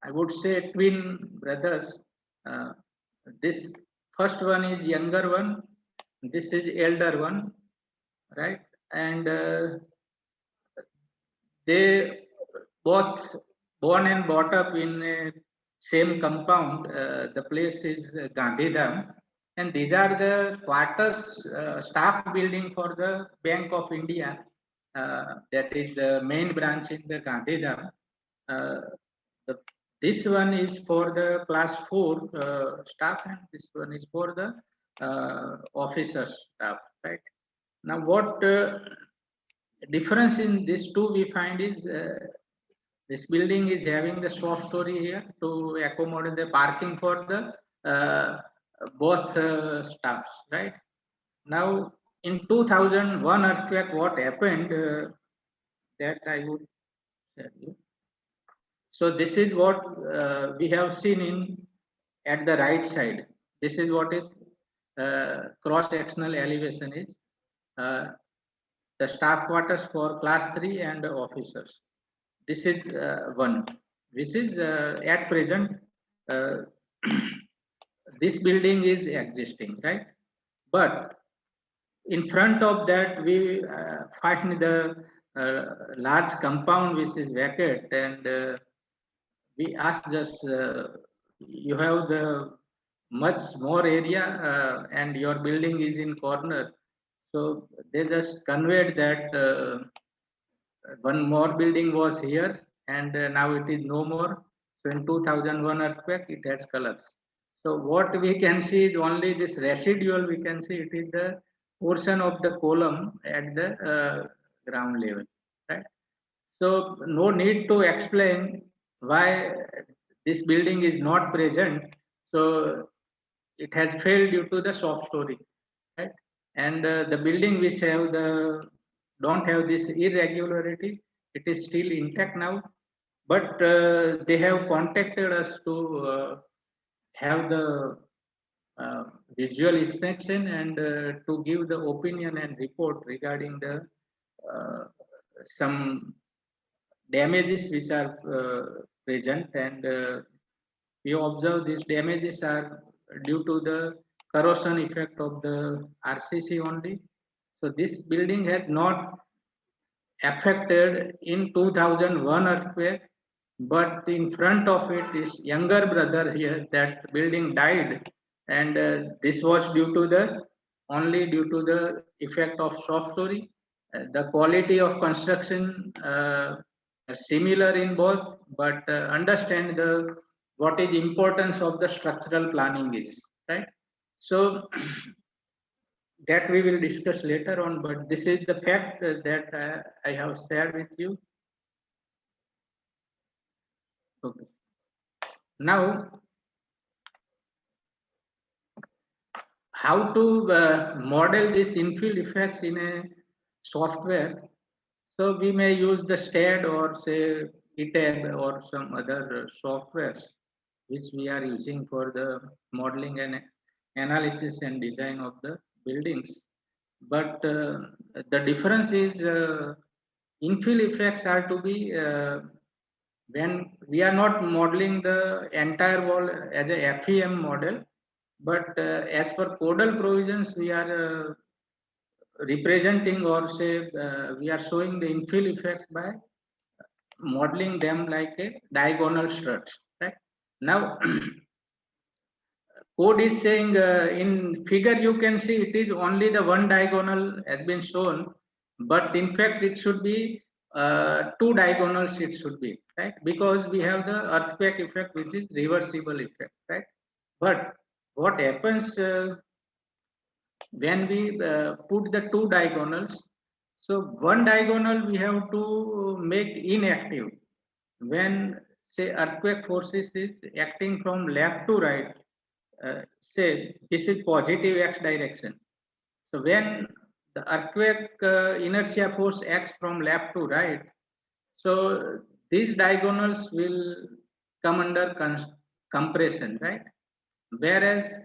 I would say twin brothers. Uh, this first one is younger one, this is elder one, right? And they both born and brought up in a same compound. The place is Gandhidham, and these are the quarters, staff building for the Bank of India. That is the main branch in the Gandhidham. Uh, the, this one is for the class 4 staff, and this one is for the officers staff, right? Now, what difference in these two we find is this building is having the soft story here to accommodate the parking for the both staffs, right? Now, in 2001 earthquake, what happened? That I would tell you. So this is what we have seen in at the right side. This is what it cross-sectional elevation is. The staff quarters for class 3 and officers. This is one. This is at present uh, this building is existing, right? But in front of that we find the large compound which is vacant, and we asked just you have the much more area and your building is in corner, so they just conveyed that one more building was here and now it is no more, So in 2001 earthquake, it has collapsed. So what we can see is only this residual, we can see it is the portion of the column at the ground level, right? So no need to explain why this building is not present. So it has failed due to the soft story, right? And the building which have the don't have this irregularity, it is still intact now. But they have contacted us to have the uh, visual inspection and to give the opinion and report regarding the uh, some damages which are present, and we observe these damages are due to the corrosion effect of the RCC only. So this building has not affected in 2001 earthquake, but in front of it is younger brother here, that building died, and this was due to the only due to the effect of soft story. The quality of construction are similar in both, but understand the what is importance of the structural planning is, right? So that we will discuss later on, but this is the fact that I have shared with you. Okay. Now, how to model this infill effects in a software? So we may use the STAD or say ETAB or some other softwares which we are using for the modeling and analysis and design of the buildings. But the difference is infill effects are to be when we are not modeling the entire wall as a FEM model, but as per codal provisions, we are representing or say we are showing the infill effects by modeling them like a diagonal struts, right? Now, code is saying in figure you can see it is only the one diagonal has been shown, but in fact it should be two diagonals it should be, right? Because we have the earthquake effect which is reversible effect, right? But what happens when we put the two diagonals? So one diagonal we have to make inactive when say earthquake forces is acting from left to right. Say this is positive x direction. So when the earthquake inertia force acts from left to right, so these diagonals will come under compression, right? Whereas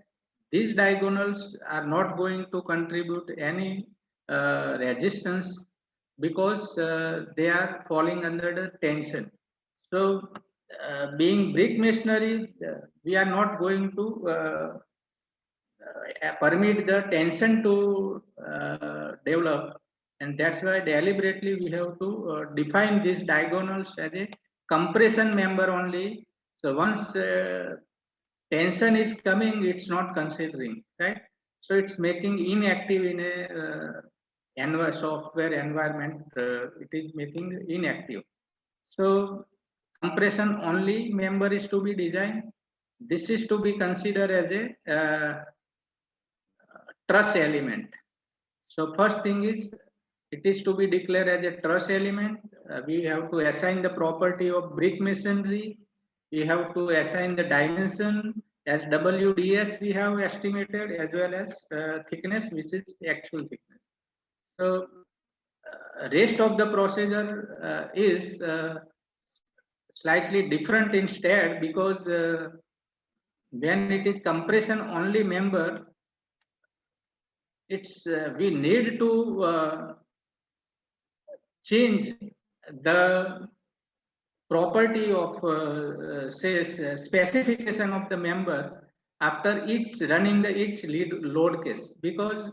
these diagonals are not going to contribute any resistance because they are falling under the tension. So being brick masonry, we are not going to permit the tension to develop, and that's why deliberately we have to define these diagonals as a compression member only. So once tension is coming, it's not considering, right? So it's making inactive in a software environment, it is making inactive. So compression only member is to be designed. This is to be considered as a truss element. So first thing is it is to be declared as a truss element. We have to assign the property of brick masonry. We have to assign the dimension as WDS we have estimated, as well as thickness, which is actual thickness. So rest of the procedure is slightly different instead, because when it is compression only member, it's we need to change the property of say specification of the member after each running the each lead load case, because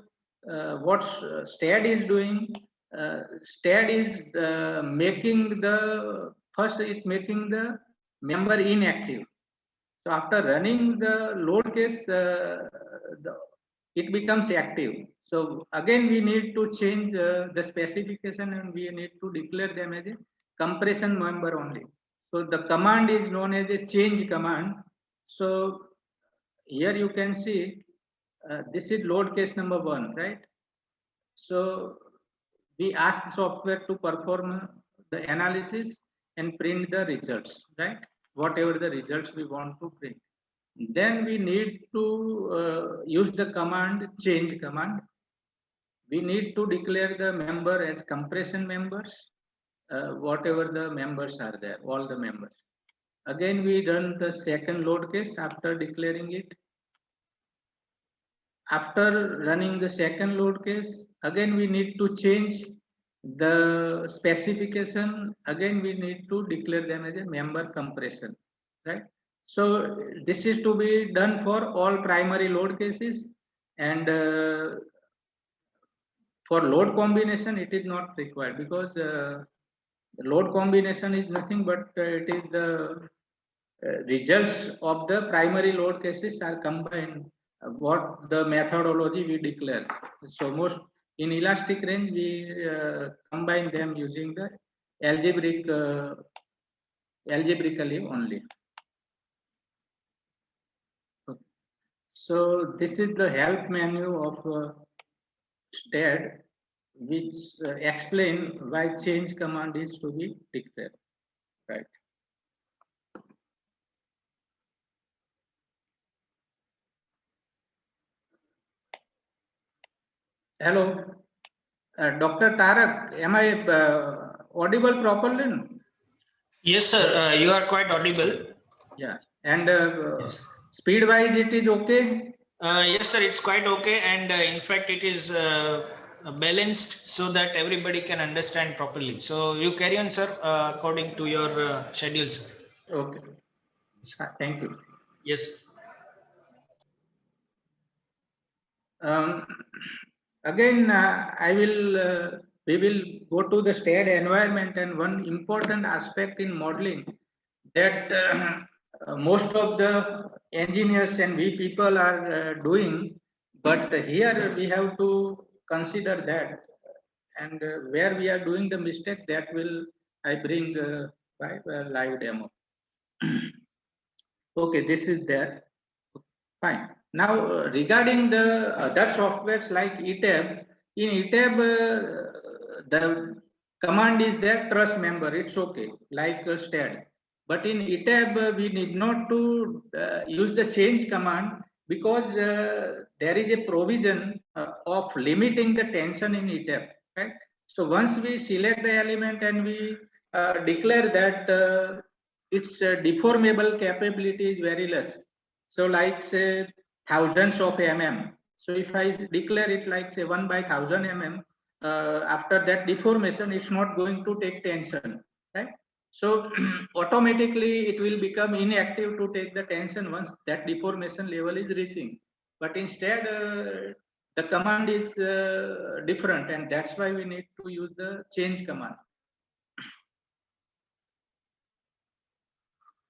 what STAD is doing, STAD is making the first it making the member inactive. So after running the load case, it becomes active. So again, we need to change the specification and we need to declare them as a compression member only. So the command is known as a change command. So here you can see this is load case number 1, right? So we ask the software to perform the analysis and print the results, right? Whatever the results we want to print. Then we need to use the command change command. We need to declare the member as compression members, whatever the members are there, all the members. Again, we run the second load case after declaring it. After running the second load case, again we need to change the specification. Again, we need to declare them as a member compression, right? So this is to be done for all primary load cases, and for load combination, it is not required because the load combination is nothing but it is the results of the primary load cases are combined. What the methodology we declare. So most in elastic range we combine them using the algebraically only. Okay. So this is the help menu of STAD, which explain why change command is to be declared, right? Hello, Dr. Tarak, am I audible properly? Yes, sir. You are quite audible. Yeah, and Yes. speed wise, it is okay. Yes, sir. It's quite okay, and in fact, it is balanced so that everybody can understand properly. So you carry on, sir, according to your schedule, sir. Okay, thank you. Yes. Um, again, we will go to the STAD environment, and one important aspect in modeling that most of the engineers and we people are doing, but here we have to consider that, and where we are doing the mistake, that will I bring by live demo. Okay, this is there. Fine. Now, regarding the other softwares like ETAB, in ETAB, the command is there, trust member, it's okay, like STAD. But in ETAB, we need not to use the change command because there is a provision of limiting the tension in ETAB, right? So once we select the element and we declare that its deformable capability is very less. So like say thousands of mm. So if I declare it like say 1/1000 mm, after that deformation, it's not going to take tension, right? So automatically it will become inactive to take the tension once that deformation level is reaching. But instead, the command is different, and that's why we need to use the change command.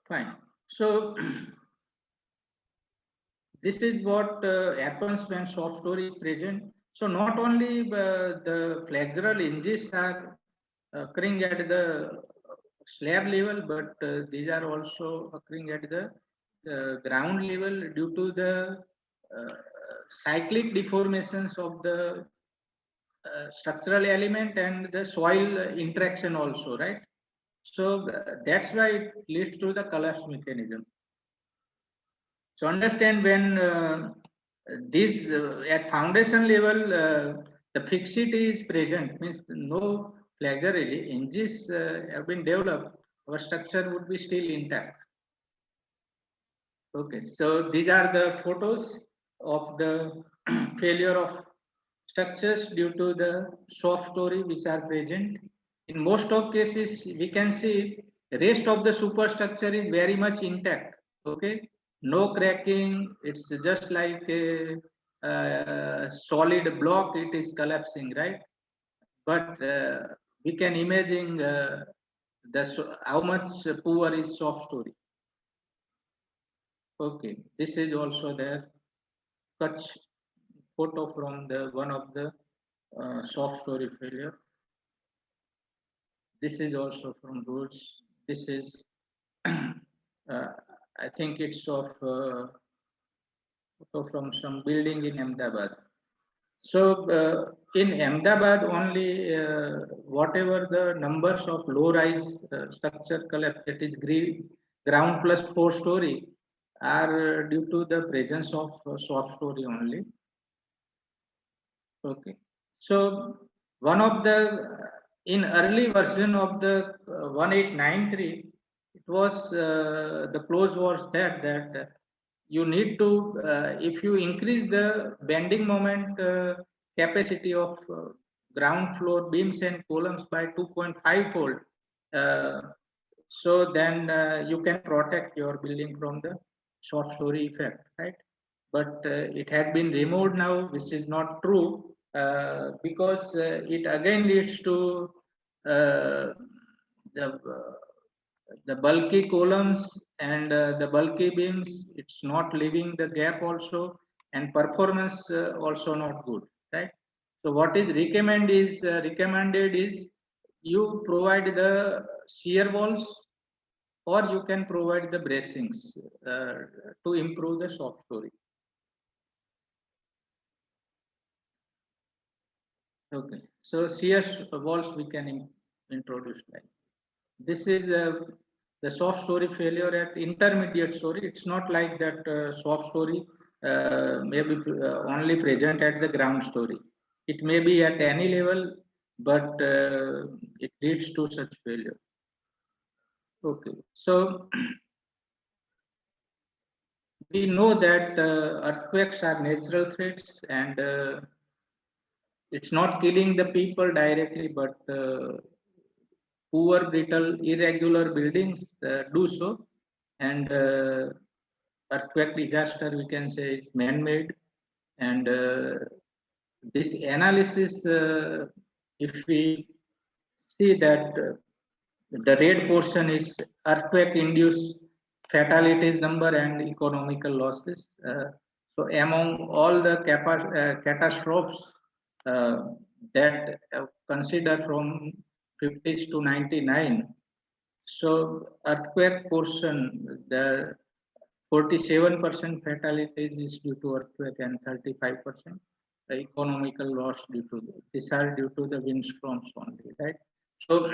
Fine. So this is what happens when soft story is present. So not only the flexural hinges are occurring at the slab level, but these are also occurring at the ground level due to the uh, cyclic deformations of the structural element and the soil interaction also, right? So that's why it leads to the collapse mechanism. So understand when this at foundation level the fixity is present, means no flexure hinges have been developed, our structure would be still intact. Okay, so these are the photos of the failure of structures due to the soft story which are present. In most of cases, we can see rest of the superstructure is very much intact. Okay, no cracking. It's just like a solid block. It is collapsing, right? But we can imagine how much poor is soft story. Okay, this is also there. Such photo from the one of the soft story failure. This is also from rules. This is I think it's of photo from some building in Ahmedabad. So in Ahmedabad only, whatever the numbers of low-rise structure collapse, that is ground plus 4 story, are due to the presence of soft story only. Okay. So one of the in early version of the 1893, it was the clause was that you need to if you increase the bending moment capacity of ground floor beams and columns by 2.5 fold, uh, so then you can protect your building from the soft story effect, right? But it has been removed now, which is not true, because it again leads to uh, the uh, the bulky columns and the bulky beams. It's not leaving the gap also, and performance also not good, right? So what is recommended is you provide the shear walls, or you can provide the bracings uh, to improve the soft story. Okay, so shear walls we can introduce like this is the soft story failure at intermediate story. It's not like that soft story may be only present at the ground story. It may be at any level, but it leads to such failure. Okay, so we know that earthquakes are natural threats, and it's not killing the people directly, but poor, brittle, irregular buildings do so. And earthquake disaster, we can say, is man-made. And this analysis, if we see that the red portion is earthquake-induced fatalities number and economical losses. So among all the catastrophes uh, that considered from 50s to 99, so earthquake portion, the 47% fatalities is due to earthquake and 35% the economical loss due to these are due to the windstorms only, right? So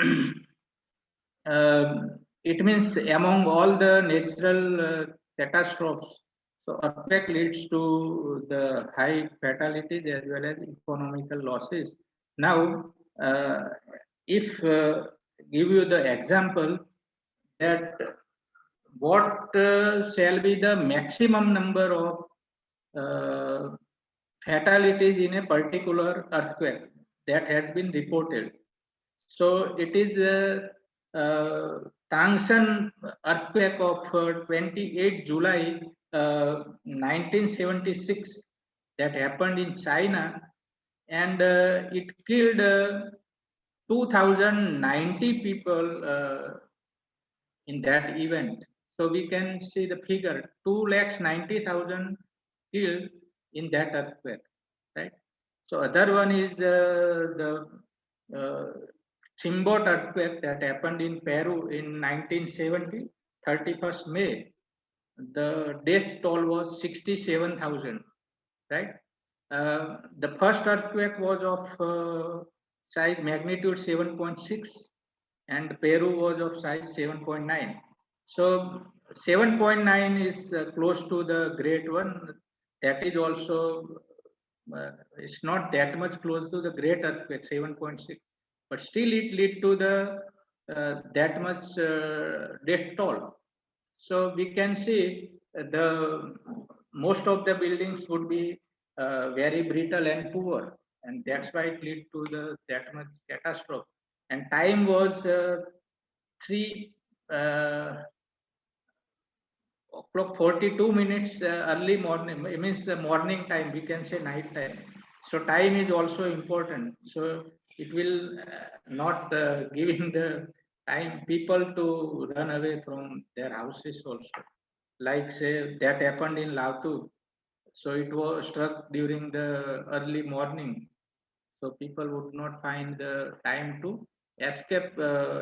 it means among all the natural catastrophes, so earthquake leads to the high fatalities as well as economical losses. Now, if give you the example that what shall be the maximum number of uh, fatalities in a particular earthquake that has been reported. So it is Tangshan earthquake of 28 July 1976 that happened in China, and it killed 2090 people in that event. So we can see the figure 2,90,000 killed in that earthquake, right? So other one is the uh, Chimbot earthquake that happened in Peru in 1970, 31st May. The death toll was 67,000, right? The first earthquake was of size magnitude 7.6, and Peru was of size 7.9. So 7.9 is close to the great one. That is also it's not that much close to the great earthquake 7.6, but still it lead to the that much death toll. So we can see the most of the buildings would be very brittle and poor, and that's why it lead to the that much catastrophe. And time was 3 o'clock 42 minutes early morning. It means the morning time. We can say night time. So time is also important. So it will not giving the time people to run away from their houses also. Like say that happened in Lautu. So it was struck during the early morning. So people would not find the time to escape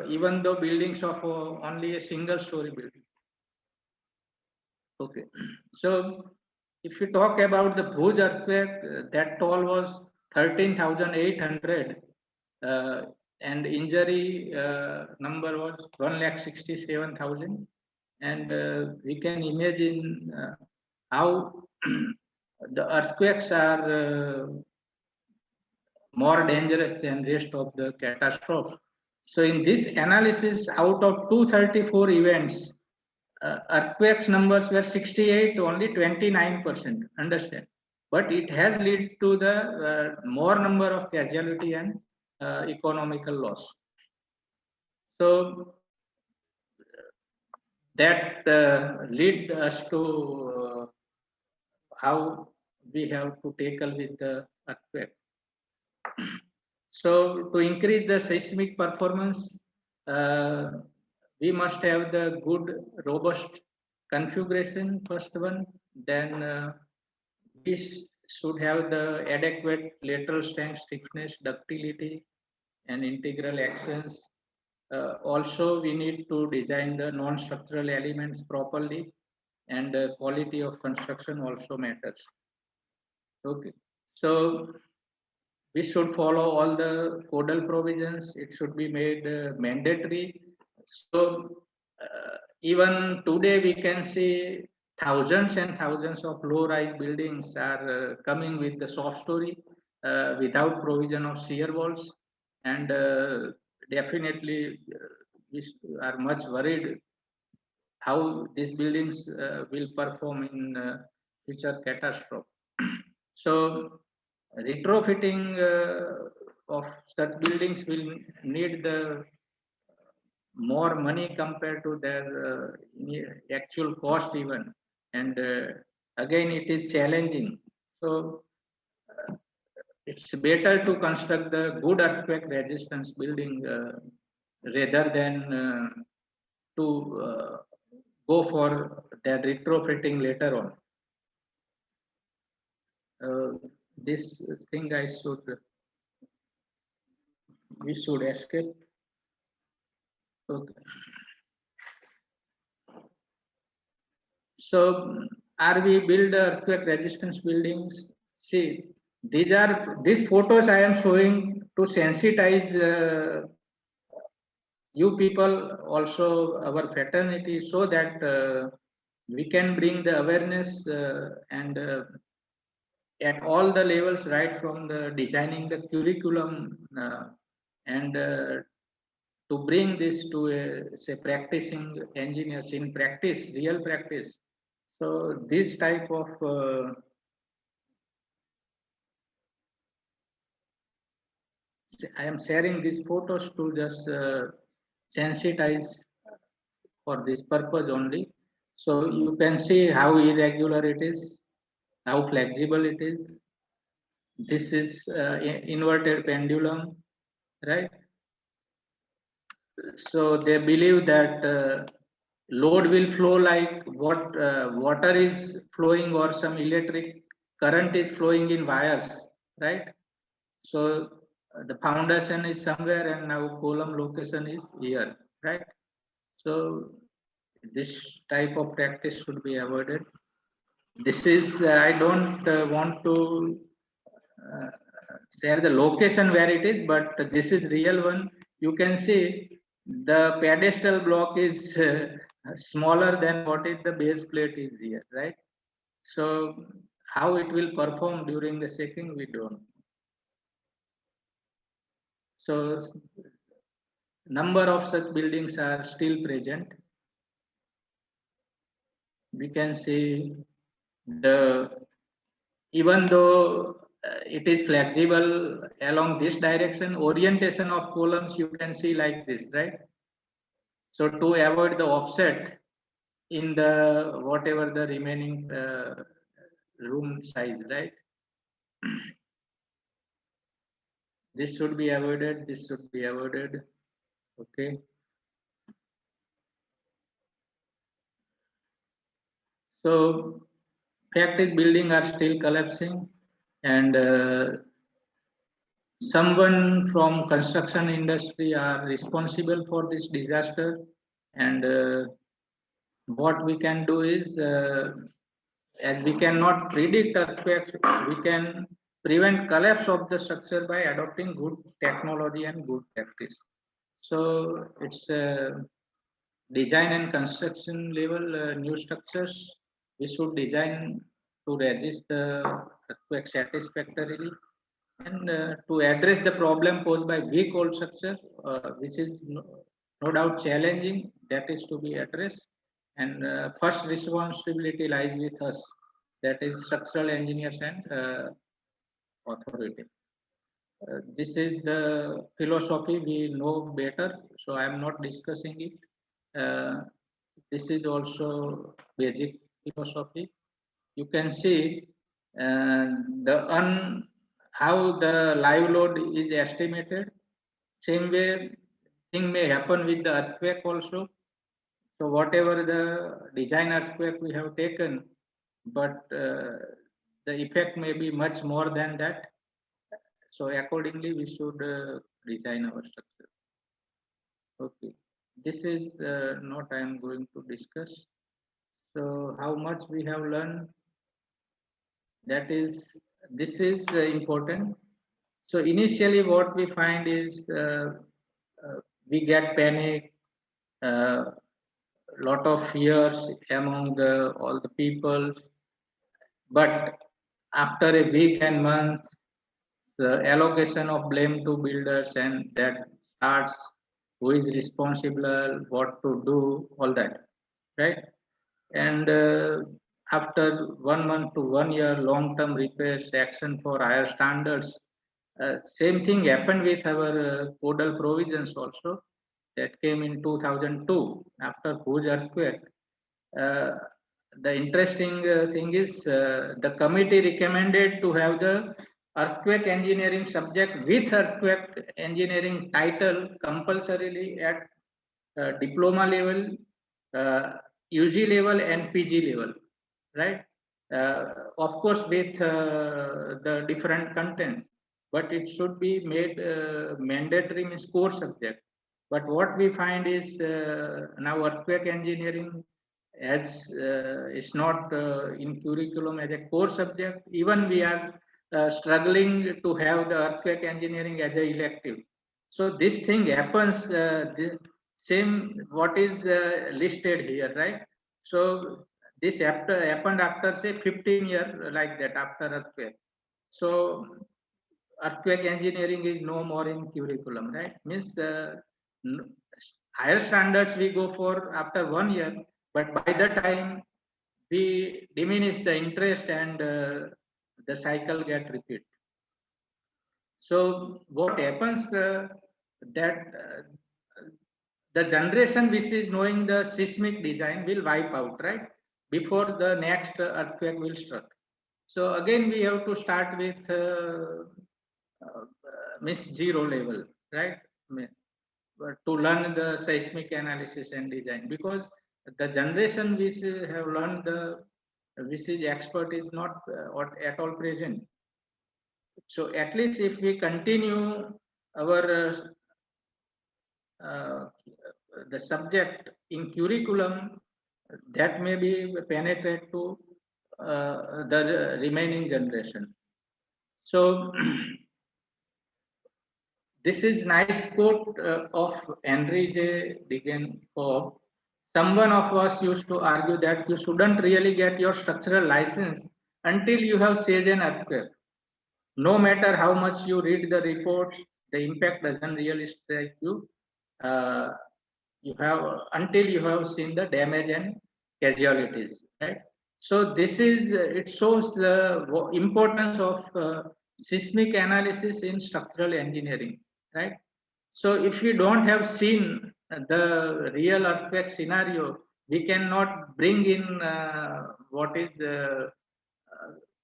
even though buildings of only a single story building. Okay, so if you talk about the Bhuj earthquake, that toll was 13,800 and injury number was 1,67,000, and we can imagine how the earthquakes are more dangerous than rest of the catastrophe. So in this analysis, out of 234 events, earthquakes numbers were 68, only 29%. Understand? But it has led to the more number of casualty and economical loss. So that lead us to how we have to tackle with the earthquake. So to increase the seismic performance, we must have the good robust configuration, first one. Then we should have the adequate lateral strength, stiffness, ductility, and integral actions. Also, we need to design the non-structural elements properly, and quality of construction also matters. Okay, so we should follow all the codal provisions. It should be made mandatory. So even today we can see thousands and thousands of low-rise buildings are coming with the soft story without provision of shear walls, and definitely we are much worried how these buildings will perform in future catastrophe. So retrofitting of such buildings will need the more money compared to their actual cost even, and again it is challenging. So it's better to construct the good earthquake resistance building rather than to go for that retrofitting later on. This thing we should escape. Okay. So are we build earthquake resistance buildings? See, these photos I am showing to sensitize you people, also our fraternity, so that we can bring the awareness and at all the levels, right from the designing the curriculum and to bring this to a, say, practicing engineers in practice, real practice. So this type of I am sharing these photos to just sensitize for this purpose only. So you can see how irregular it is, how flexible it is. This is inverted pendulum, right? So they believe that load will flow like what water is flowing or some electric current is flowing in wires, right? So the foundation is somewhere and now column location is here, right? So this type of practice should be avoided. This is I don't want to share the location where it is, but this is real one. You can see the pedestal block is smaller than what is the base plate is here, right? So how it will perform during the shaking, we don't. So number of such buildings are still present. We can see the even though it is flexible along this direction, orientation of columns you can see like this, right? So to avoid the offset in the whatever the remaining room size, right? This should be avoided, this should be avoided. Okay. So practice building are still collapsing, and someone from construction industry are responsible for this disaster, and what we can do is, as we cannot predict earthquakes, we can prevent collapse of the structure by adopting good technology and good practice. So it's design and construction level new structures. We should design to resist the earthquake satisfactorily, and to address the problem posed by weak old structure, which is no doubt challenging, that is to be addressed. And first responsibility lies with us, that is structural engineers and authority. This is the philosophy we know better, so I am not discussing it. This is also basic philosophy. You can see how the live load is estimated. Same way thing may happen with the earthquake also. So whatever the design earthquake we have taken, but the effect may be much more than that. So accordingly, we should design our structure. Okay, this is not I am going to discuss. So how much we have learned, that is, this is important. So initially what we find is we get panic, lot of fears among all the people, but after a week and month, the allocation of blame to builders, and that starts who is responsible, what to do, all that, right? And after 1 month to 1 year, long-term repairs, action for higher standards. Same thing happened with our codal provisions also, that came in 2002 after Bhuj earthquake. Uh, the interesting thing is the committee recommended to have the earthquake engineering subject with earthquake engineering title compulsorily at diploma level, UG level and PG level, right? Of course, with the different content, but it should be made mandatory, means core subject. But what we find is now earthquake engineering as is not in curriculum as a core subject. Even we are struggling to have the earthquake engineering as a elective. So this thing happens, same what is listed here, right? So this happened after say 15 years, like that, after earthquake. So earthquake engineering is no more in curriculum, right? Means higher standards we go for after 1 year, but by the time we diminish the interest, and the cycle get repeat. So what happens that the generation which is knowing the seismic design will wipe out, right? Before the next earthquake will strike. So again, we have to start with means zero level, right? To learn the seismic analysis and design, because the generation which have learned the which is expert is not at all present. So at least if we continue our the subject in curriculum, that may be penetrate to the remaining generation. So this is nice quote of Henry J. Degenkolb. Someone of us used to argue that you shouldn't really get your structural license until you have seen an earthquake. No matter how much you read the reports, the impact doesn't really strike you. You have until you have seen the damage and casualties, right? So this is it shows the importance of seismic analysis in structural engineering, right? So if we don't have seen the real earthquake scenario, we cannot bring in what is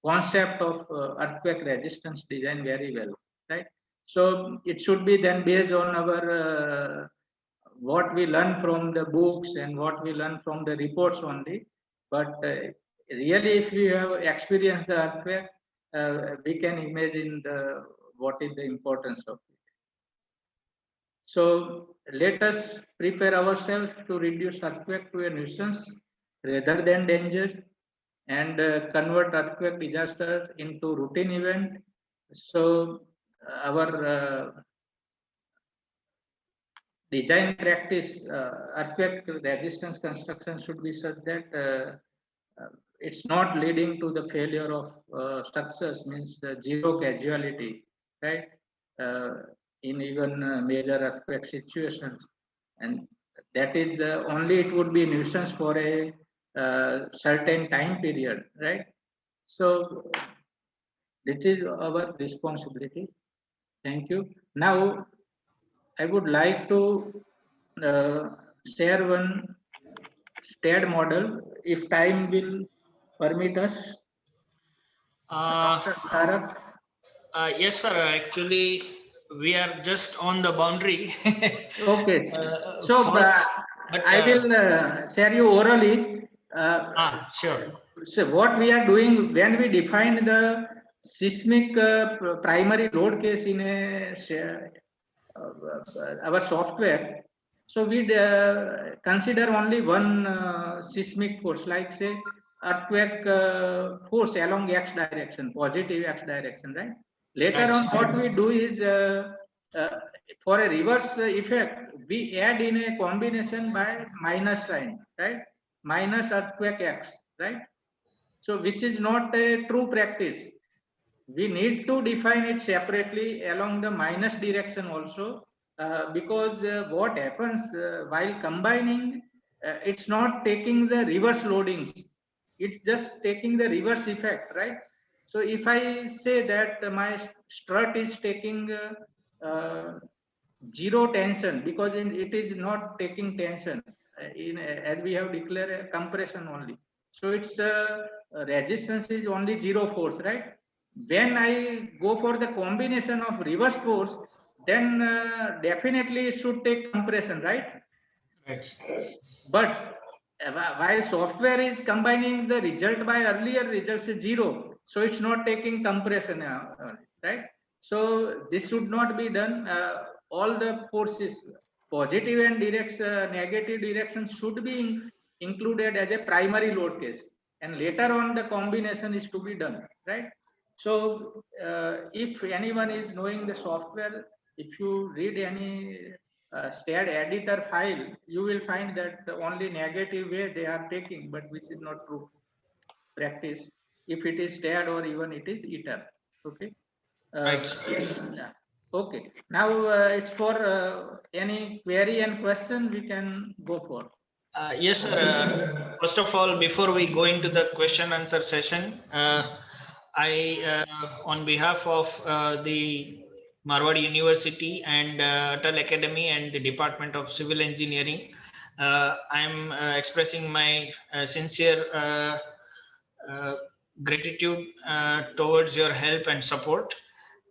concept of earthquake resistance design very well, right? So it should be then based on our what we learn from the books and what we learn from the reports only. But really, if we have experienced the earthquake, we can imagine what is the importance of it. So let us prepare ourselves to reduce earthquake to a nuisance rather than danger, and convert earthquake disasters into routine event. So our design practice, earthquake resistance construction should be such that it's not leading to the failure of structures, means zero casualty, right? Uh, in even major earthquake situations, and that is only it would be nuisance for a certain time period, right? So this is our responsibility. Thank you. Now I would like to uh, share one stared model, if time will permit us. Uh, Dr. Tarak. yes, sir. Actually, we are just on the boundary. Okay. So For but I will share you orally. sure. So what we are doing when we define the seismic primary load case in our software. So we consider only one seismic force, like say earthquake force along x direction, positive x direction, right? Later Right. on, what we do is uh, for a reverse effect, we add in a combination by minus sign, right? Minus earthquake x, right? So which is not a true practice. We need to define it separately along the minus direction also, because what happens while combining, it's not taking the reverse loadings, it's just taking the reverse effect, right? So if I say that my strut is taking zero tension, because it is not taking tension, as we have declared compression only, so its resistance is only zero force, right? When I go for the combination of reverse force, then definitely it should take compression, right? Right. But while software is combining the result by earlier results is zero, so it's not taking compression, right? So this should not be done. All the forces, positive and negative direction, should be included as a primary load case, and later on the combination is to be done, right? So if anyone is knowing the software, if you read any stared editor file, you will find that only negative way they are taking, but which is not true practice. If it is stared or even it is eater, okay. Right. Yeah. Okay. Now it's for any query and question we can go for. Yes, sir. First of all, before we go into the question answer session, on behalf of the Marwadi University and Atal Academy and the Department of Civil Engineering, I'm expressing my sincere gratitude towards your help and support.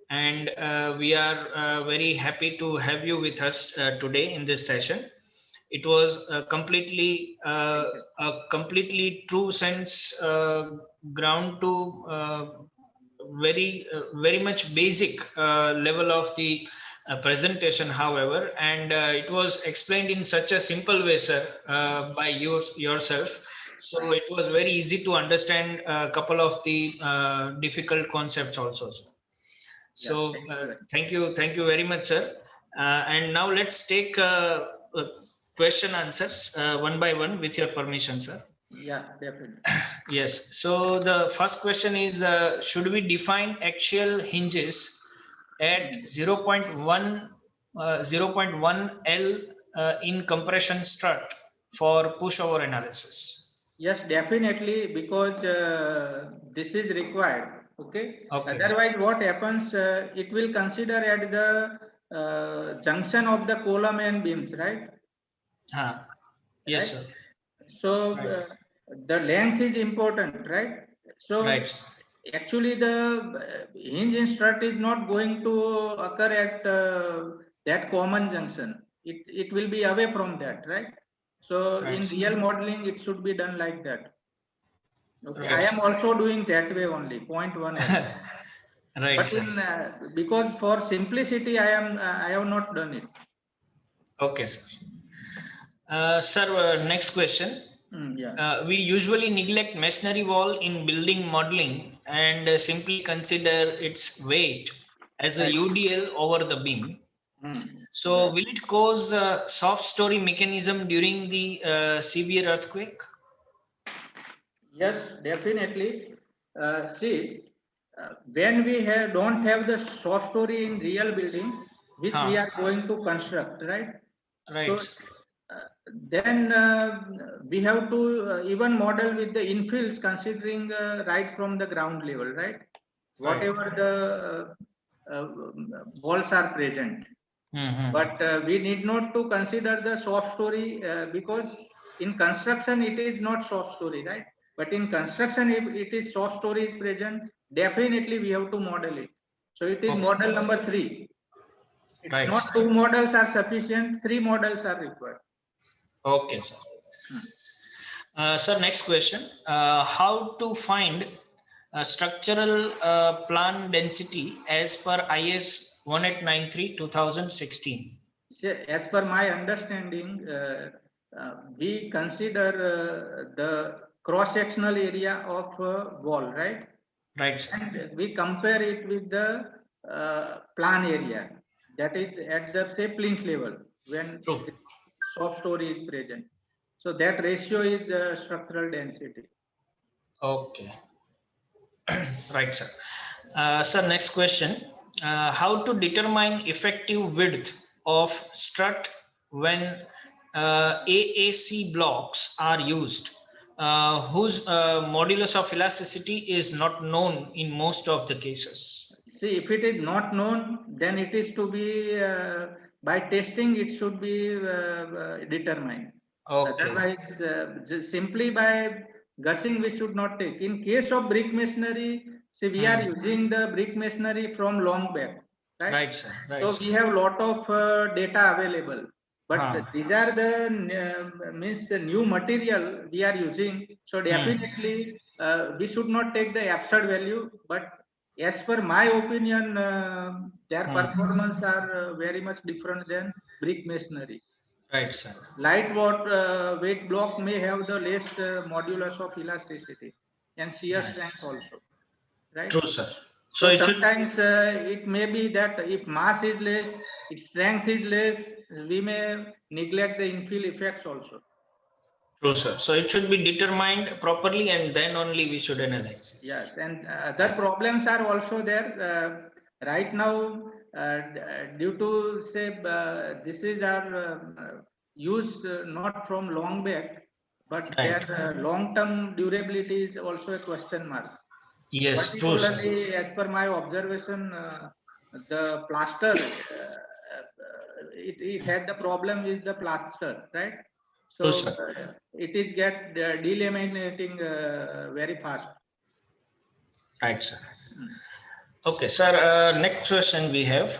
And we are very happy to have you with us today in this session. It was a completely true sense ground to very much basic level of the presentation, however, and it was explained in such a simple way, sir, by yourself. So it was very easy to understand a couple of the difficult concepts also, sir. Yeah. So thank you very much, sir. And now let's take question answers one by one with your permission, sir. Yeah, definitely. Yes. So the first question is: should we define axial hinges at 0.1 L in compression strut for pushover analysis? Yes, definitely, because this is required. Okay. Okay. Otherwise, what happens? It will consider at the junction of the column and beams, right? Yes, Right. sir. So Right. the length is important, right? So Right. actually, the hinge in strut is not going to occur at that common junction. It will be away from that, right? So in Right. real modeling, it should be done like that. Okay, I Right, am sir. also doing that way only, 0.1 L. Right, But sir. in because for simplicity, I have not done it. Okay, sir. Sir, next question. Yeah. We usually neglect masonry wall in building modeling and simply consider its weight as a Right. UDL over the beam. So, Right. will it cause soft story mechanism during the severe earthquake? Yes, definitely. See, when we don't have the soft story in real building, which we Huh. are going to construct, right? So Right. then we have to even model with the infills, considering right from the ground level, right? Right. Whatever the walls are present. But we need not to consider the soft story because in construction it is not soft story, right? But in construction, if it is soft story is present, definitely we have to model it. So it is Okay. model number 3. It's Right, not sir. 2 models are sufficient, 3 models are required. Okay, sir. Sir, next question. How to find structural plan density as per IS 1893-2016? As per my understanding, we consider the cross-sectional area of wall, right? Right, sir. And we compare it with the plan area, that is at the say plinth level when True. the soft story is present. So that ratio is the structural density. Okay. Right, sir. Sir, next question. How to determine effective width of strut when AAC blocks are used, whose modulus of elasticity is not known in most of the cases? See, if it is not known, then it is to be by testing, it should be determined. Okay. Otherwise, just simply by guessing, we should not take. In case of brick masonry, see, we are using the brick masonry from long back, right? Right, sir. Right, So sir. we have lot of data available. But Huh. these are the means the new material we are using. So definitely we should not take the absurd value. But as per my opinion, their performance are very much different than brick masonry. Right, sir. Light weight block may have the less modulus of elasticity and shear strength also, right? True, sir. So So it should. sometimes it may be that if mass is less, its strength is less, we may neglect the infill effects also. True, sir. So it should be determined properly and then only we should analyze. Yes, and other problems are also there. Right now, due to say this is our use not from long back, but their Right. long-term durability is also a question mark. Yes, true, sir. Particularly, as per my observation, the plaster, it had the problem with the plaster, right? True, So sir. it is get delaminating very fast. Right, sir. Okay, sir. Next question we have.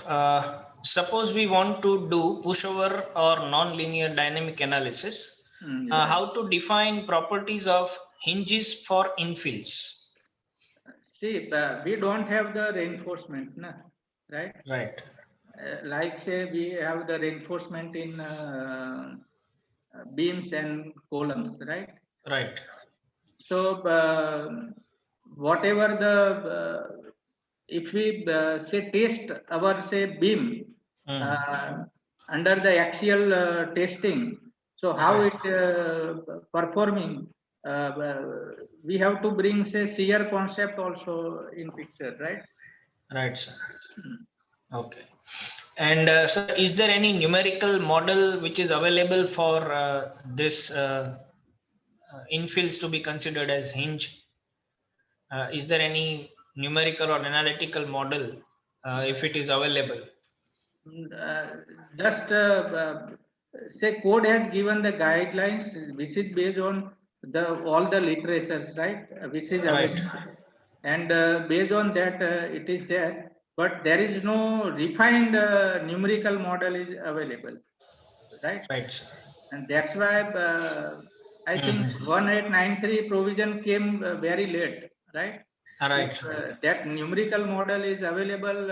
Suppose we want to do pushover or non-linear dynamic analysis. Right. How to define properties of hinges for infills? See, we don't have the reinforcement, na? Right? Right. Like say we have the reinforcement in beams and columns, right? Right. So whatever the if we say test our say beam under the axial testing, so how it performing, we have to bring say shear concept also in picture, right? Right, sir. Okay. And sir, is there any numerical model which is available for this infills to be considered as hinge? Is there any numerical or analytical model if it is available? Just say code has given the guidelines which is based on the all the literatures, right? Which is available, and based on that it is there, but there is no refined numerical model is available, right? Right, sir. And that's why I think 1893 provision came very late, right? Right. That numerical model is available.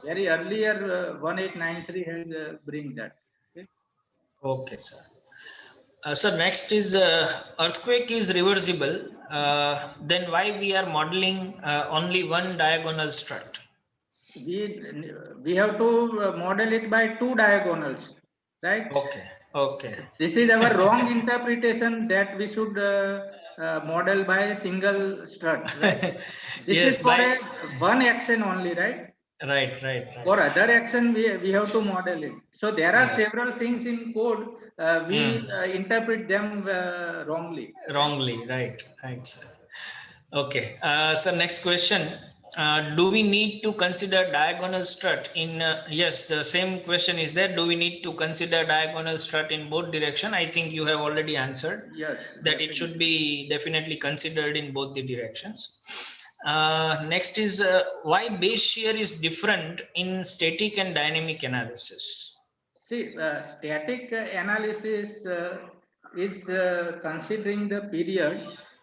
Very earlier 1893 has bring that. Okay. Okay, sir. So next is earthquake is reversible. Then why we are modeling only one diagonal strut? We have to model it by two diagonals, right? Okay. Okay. This is our wrong interpretation that we should model by a single strut, right? This Yes, is for by one action only, right? right. For other action, we have to model it. So there are Yeah. several things in code, we interpret them wrongly. Wrongly, right, sir. Okay, so next question. Do we need to consider diagonal strut in, yes, the same question is there. Do we need to consider diagonal strut in both direction? I think you have already answered. Yes, that it should be definitely considered in both the directions. Next is why base shear is different in static and dynamic analysis. See, static analysis is considering the period.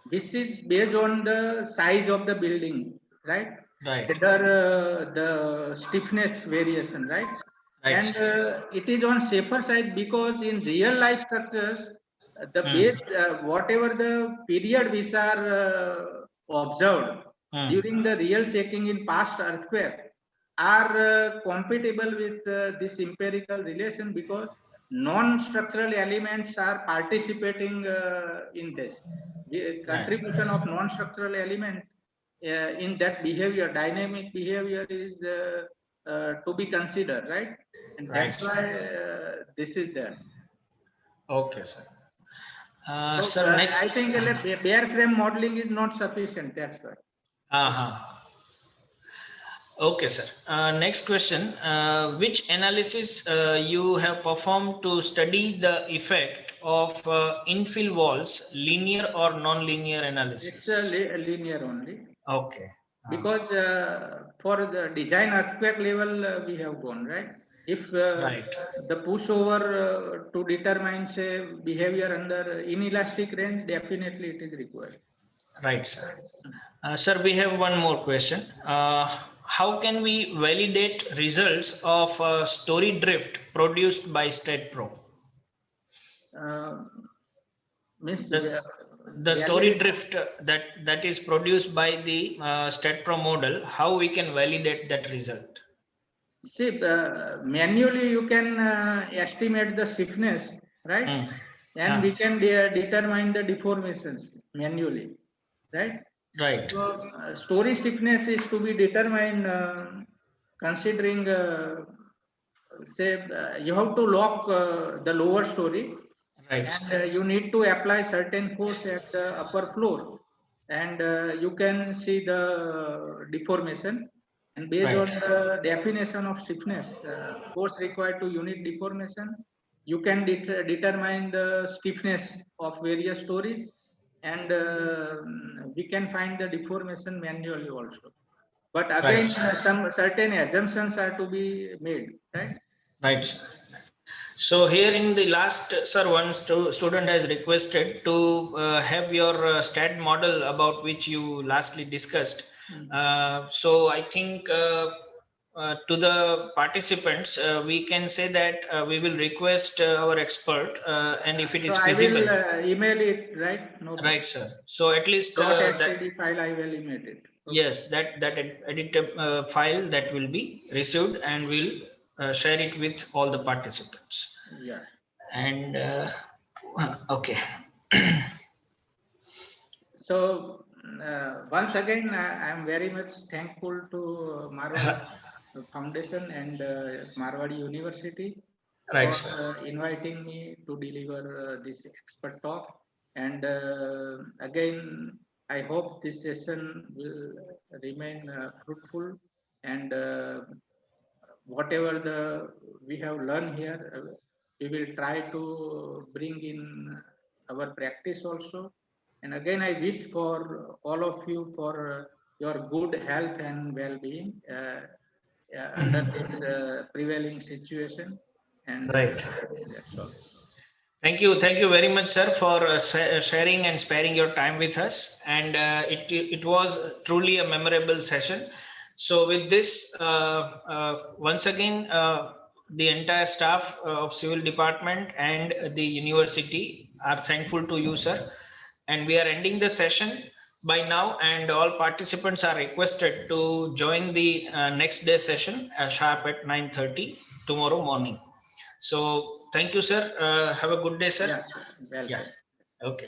This is based on the size of the building, right? Right. Whether the stiffness variation, right? Right. And it is on safer side because in real life structures, the base, whatever the period which are observed during the real shaking in past earthquake, are compatible with this empirical relation because non-structural elements are participating in this. The contribution of non-structural element in that behavior, dynamic behavior, is to be considered, right? And that's why this is there. Okay, sir. So Sir, I think bare frame modeling is not sufficient. That's why. Okay, sir. Next question. Which analysis you have performed to study the effect of infill walls, linear or non-linear analysis? It's a linear only. Okay. Because for the design earthquake level, we have gone, right? If the pushover to determine, say, behavior under inelastic range, definitely it is required. Right, sir. Sir, we have one more question. How can we validate results of story drift produced by StatPro? Means the story drift that is produced by the StatPro model, how we can validate that result? See, manually you can estimate the stiffness, right? And we can determine the deformations manually, right? Right. So, story stiffness is to be determined considering, say, you have to lock the lower story, right. And you need to apply certain force at the upper floor, and you can see the deformation. And based on the definition of stiffness, force required to unit deformation, you can determine the stiffness of various stories, and we can find the deformation manually also. But again, some certain assumptions are to be made, right? Right. So here in the last, sir, one student has requested to have your stat model about which you lastly discussed. So I think to the participants, we can say that we will request our expert, and if it is feasible. I will email it, right? No right, sir. So at least .std file I will email it. Okay. Yes, that edit file that will be received, and we'll share it with all the participants. Yeah. And okay. So once again, I am very much thankful to Marwadi Foundation and Marwadi University for inviting me to deliver this expert talk. And again, I hope this session will remain fruitful, and whatever we have learned here, we will try to bring in our practice also. And again, I wish for all of you for your good health and well-being under this prevailing situation. And that's all. Thank you very much, sir, for sharing and sparing your time with us. And it was truly a memorable session. So with this, once again, the entire staff of Civil Department and the university are thankful to you, sir. And we are ending the session by now, and all participants are requested to join the next day session sharp at 9:30 tomorrow morning. So thank you, sir. Have a good day, sir. Yeah, welcome. Yeah. Okay.